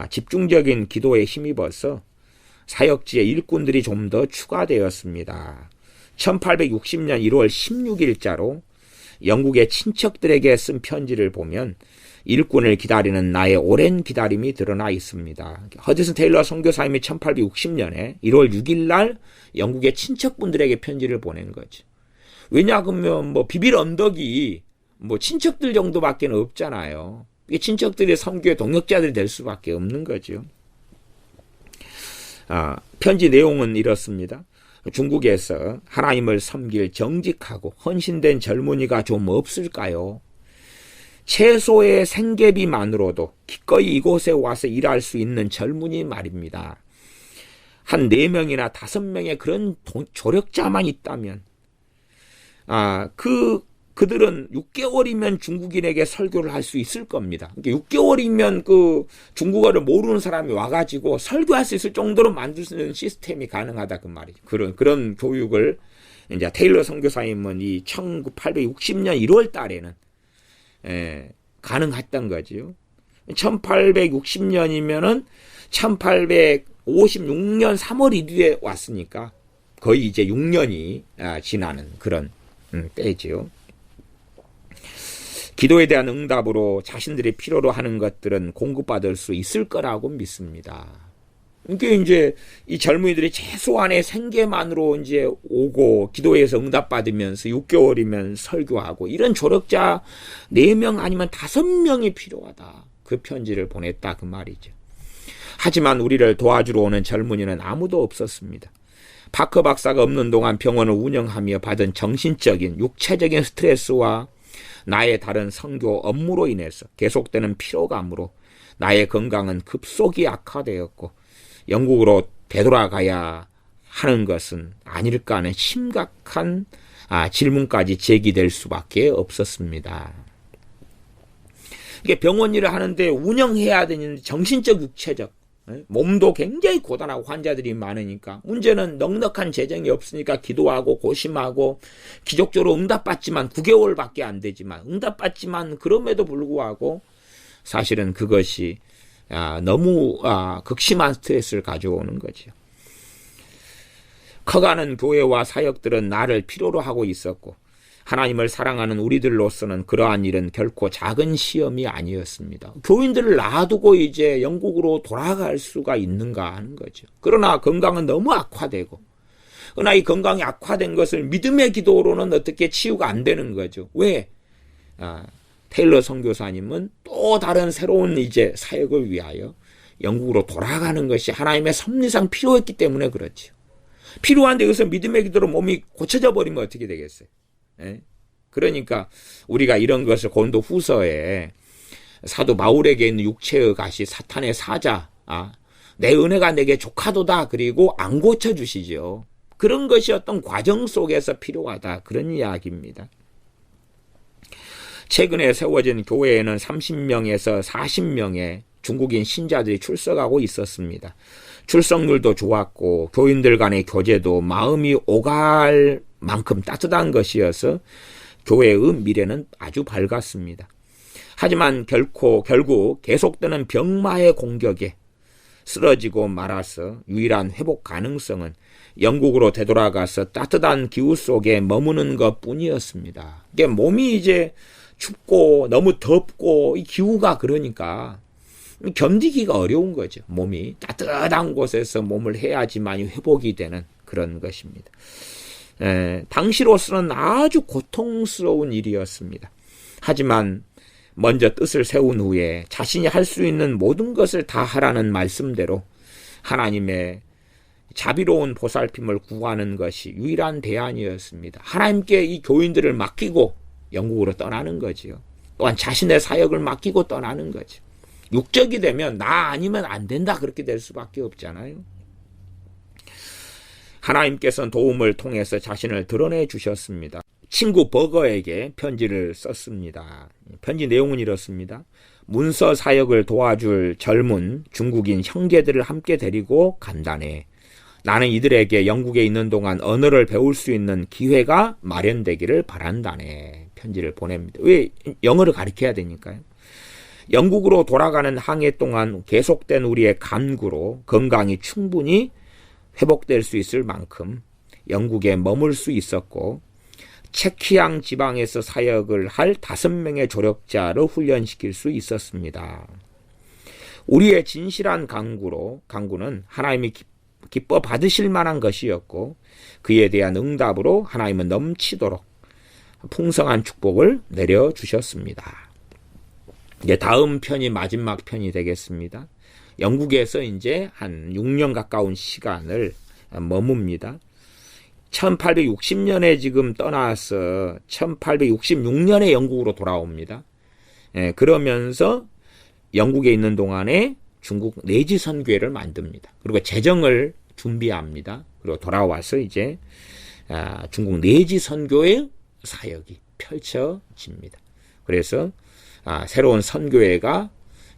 집중적인 기도에 힘입어서 사역지의 일꾼들이 좀 더 추가되었습니다. 1860년 1월 16일자로 영국의 친척들에게 쓴 편지를 보면 일꾼을 기다리는 나의 오랜 기다림이 드러나 있습니다. 허드슨 테일러 선교사님이 1860년에 1월 6일 날 영국의 친척분들에게 편지를 보낸 거죠. 왜냐하면 비빌 언덕이 친척들 정도밖에 없잖아요. 친척들이 선교의 동역자들이 될 수밖에 없는 거죠. 편지 내용은 이렇습니다. 중국에서 하나님을 섬길 정직하고 헌신된 젊은이가 좀 없을까요? 최소의 생계비만으로도 기꺼이 이곳에 와서 일할 수 있는 젊은이 말입니다. 한 4명이나 5명의 그런 조력자만 있다면, 그들은 6개월이면 중국인에게 설교를 할 수 있을 겁니다. 6개월이면 그 중국어를 모르는 사람이 와가지고 설교할 수 있을 정도로 만들 수 있는 시스템이 가능하다 그 말이죠. 그런 교육을 이제 테일러 선교사님은 이 1860년 1월 달에는 가능했던 거지요. 1860년이면은 1856년 3월 1일에 왔으니까 거의 이제 6년이 지나는 그런 때지요. 기도에 대한 응답으로 자신들이 필요로 하는 것들은 공급받을 수 있을 거라고 믿습니다. 이게 이제 이 젊은이들이 최소한의 생계만으로 이제 오고 기도에서 응답받으면서 6개월이면 설교하고 이런 조력자 4명 아니면 5명이 필요하다. 그 편지를 보냈다 그 말이죠. 하지만 우리를 도와주러 오는 젊은이는 아무도 없었습니다. 파커 박사가 없는 동안 병원을 운영하며 받은 정신적인, 육체적인 스트레스와 나의 다른 선교 업무로 인해서 계속되는 피로감으로 나의 건강은 급속히 악화되었고 영국으로 되돌아가야 하는 것은 아닐까 하는 심각한 질문까지 제기될 수밖에 없었습니다. 이게 병원 일을 하는데 운영해야 되는 정신적, 육체적, 몸도 굉장히 고단하고 환자들이 많으니까 문제는 넉넉한 재정이 없으니까 기도하고 고심하고 기적적으로 응답받지만 9개월밖에 안 되지만 응답받지만 그럼에도 불구하고 사실은 그것이 너무 극심한 스트레스를 가져오는 거죠. 커가는 교회와 사역들은 나를 필요로 하고 있었고 하나님을 사랑하는 우리들로서는 그러한 일은 결코 작은 시험이 아니었습니다. 교인들을 놔두고 이제 영국으로 돌아갈 수가 있는가 하는 거죠. 그러나 건강은 너무 악화되고 그러나 이 건강이 악화된 것을 믿음의 기도로는 어떻게 치유가 안 되는 거죠. 왜? 테일러 선교사님은 또 다른 새로운 이제 사역을 위하여 영국으로 돌아가는 것이 하나님의 섭리상 필요했기 때문에 그렇죠. 필요한데 여기서 믿음의 기도로 몸이 고쳐져 버리면 어떻게 되겠어요? 그러니까 우리가 이런 것을 고린도 후서에 사도 바울에게 있는 육체의 가시 사탄의 사자 내 은혜가 내게 족하도다 그리고 안 고쳐주시죠. 그런 것이 어떤 과정 속에서 필요하다 그런 이야기입니다. 최근에 세워진 교회에는 30명에서 40명의 중국인 신자들이 출석하고 있었습니다. 출석률도 좋았고 교인들 간의 교제도 마음이 오갈 만큼 따뜻한 것이어서 교회의 미래는 아주 밝았습니다. 하지만 결국 계속되는 병마의 공격에 쓰러지고 말아서 유일한 회복 가능성은 영국으로 되돌아가서 따뜻한 기후 속에 머무는 것뿐이었습니다. 이게 몸이 이제 춥고 너무 덥고 이 기후가 그러니까 견디기가 어려운 거죠. 몸이 따뜻한 곳에서 몸을 해야지만 회복이 되는 그런 것입니다. 당시로서는 아주 고통스러운 일이었습니다. 하지만 먼저 뜻을 세운 후에 자신이 할 수 있는 모든 것을 다 하라는 말씀대로 하나님의 자비로운 보살핌을 구하는 것이 유일한 대안이었습니다. 하나님께 이 교인들을 맡기고 영국으로 떠나는 거지요. 또한 자신의 사역을 맡기고 떠나는 거죠. 육적이 되면 나 아니면 안 된다 그렇게 될 수밖에 없잖아요. 하나님께서는 도움을 통해서 자신을 드러내 주셨습니다. 친구 버거에게 편지를 썼습니다. 편지 내용은 이렇습니다. 문서 사역을 도와줄 젊은 중국인 형제들을 함께 데리고 간다네. 나는 이들에게 영국에 있는 동안 언어를 배울 수 있는 기회가 마련되기를 바란다네. 편지를 보냅니다. 왜? 영어를 가르쳐야 되니까요. 영국으로 돌아가는 항해 동안 계속된 우리의 간구로 건강이 충분히 회복될 수 있을 만큼 영국에 머물 수 있었고 체키앙 지방에서 사역을 할 5명의 조력자를 훈련시킬 수 있었습니다. 우리의 진실한 간구는 하나님이 기뻐 받으실 만한 것이었고 그에 대한 응답으로 하나님은 넘치도록 풍성한 축복을 내려주셨습니다. 이제 다음 편이 마지막 편이 되겠습니다. 영국에서 이제 한 6년 가까운 시간을 머뭅니다. 1860년에 지금 떠나서 1866년에 영국으로 돌아옵니다. 예, 그러면서 영국에 있는 동안에 중국 내지 선교회를 만듭니다. 그리고 재정을 준비합니다. 그리고 돌아와서 이제 중국 내지 선교의 사역이 펼쳐집니다. 그래서 새로운 선교회가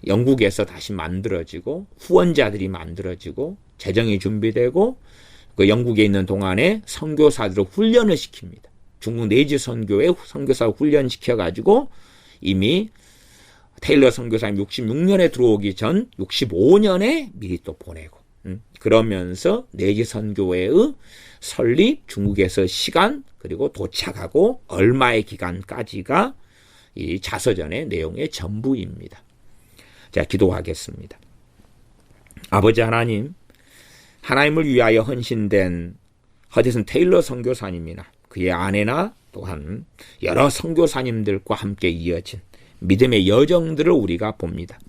영국에서 다시 만들어지고 후원자들이 만들어지고 재정이 준비되고 그 영국에 있는 동안에 선교사들을 훈련을 시킵니다. 중국 내지 선교회 선교사 훈련시켜가지고 이미 테일러 선교사님 66년에 들어오기 전 65년에 미리 또 보내고 그러면서 내지 선교회의 설립, 중국에서 시간, 그리고 도착하고 얼마의 기간까지가 이 자서전의 내용의 전부입니다. 자, 기도하겠습니다. 아버지 하나님, 하나님을 위하여 헌신된 허드슨 테일러 선교사님이나 그의 아내나 또한 여러 선교사님들과 함께 이어진 믿음의 여정들을 우리가 봅니다.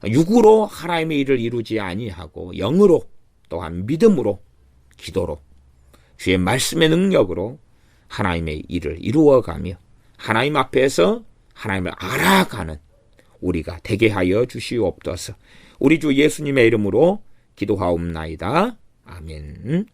육으로 하나님의 일을 이루지 아니하고 영으로 또한 믿음으로 기도로 주의 말씀의 능력으로 하나님의 일을 이루어가며 하나님 앞에서 하나님을 알아가는 우리가 되게 하여 주시옵소서. 우리 주 예수님의 이름으로 기도하옵나이다. 아멘.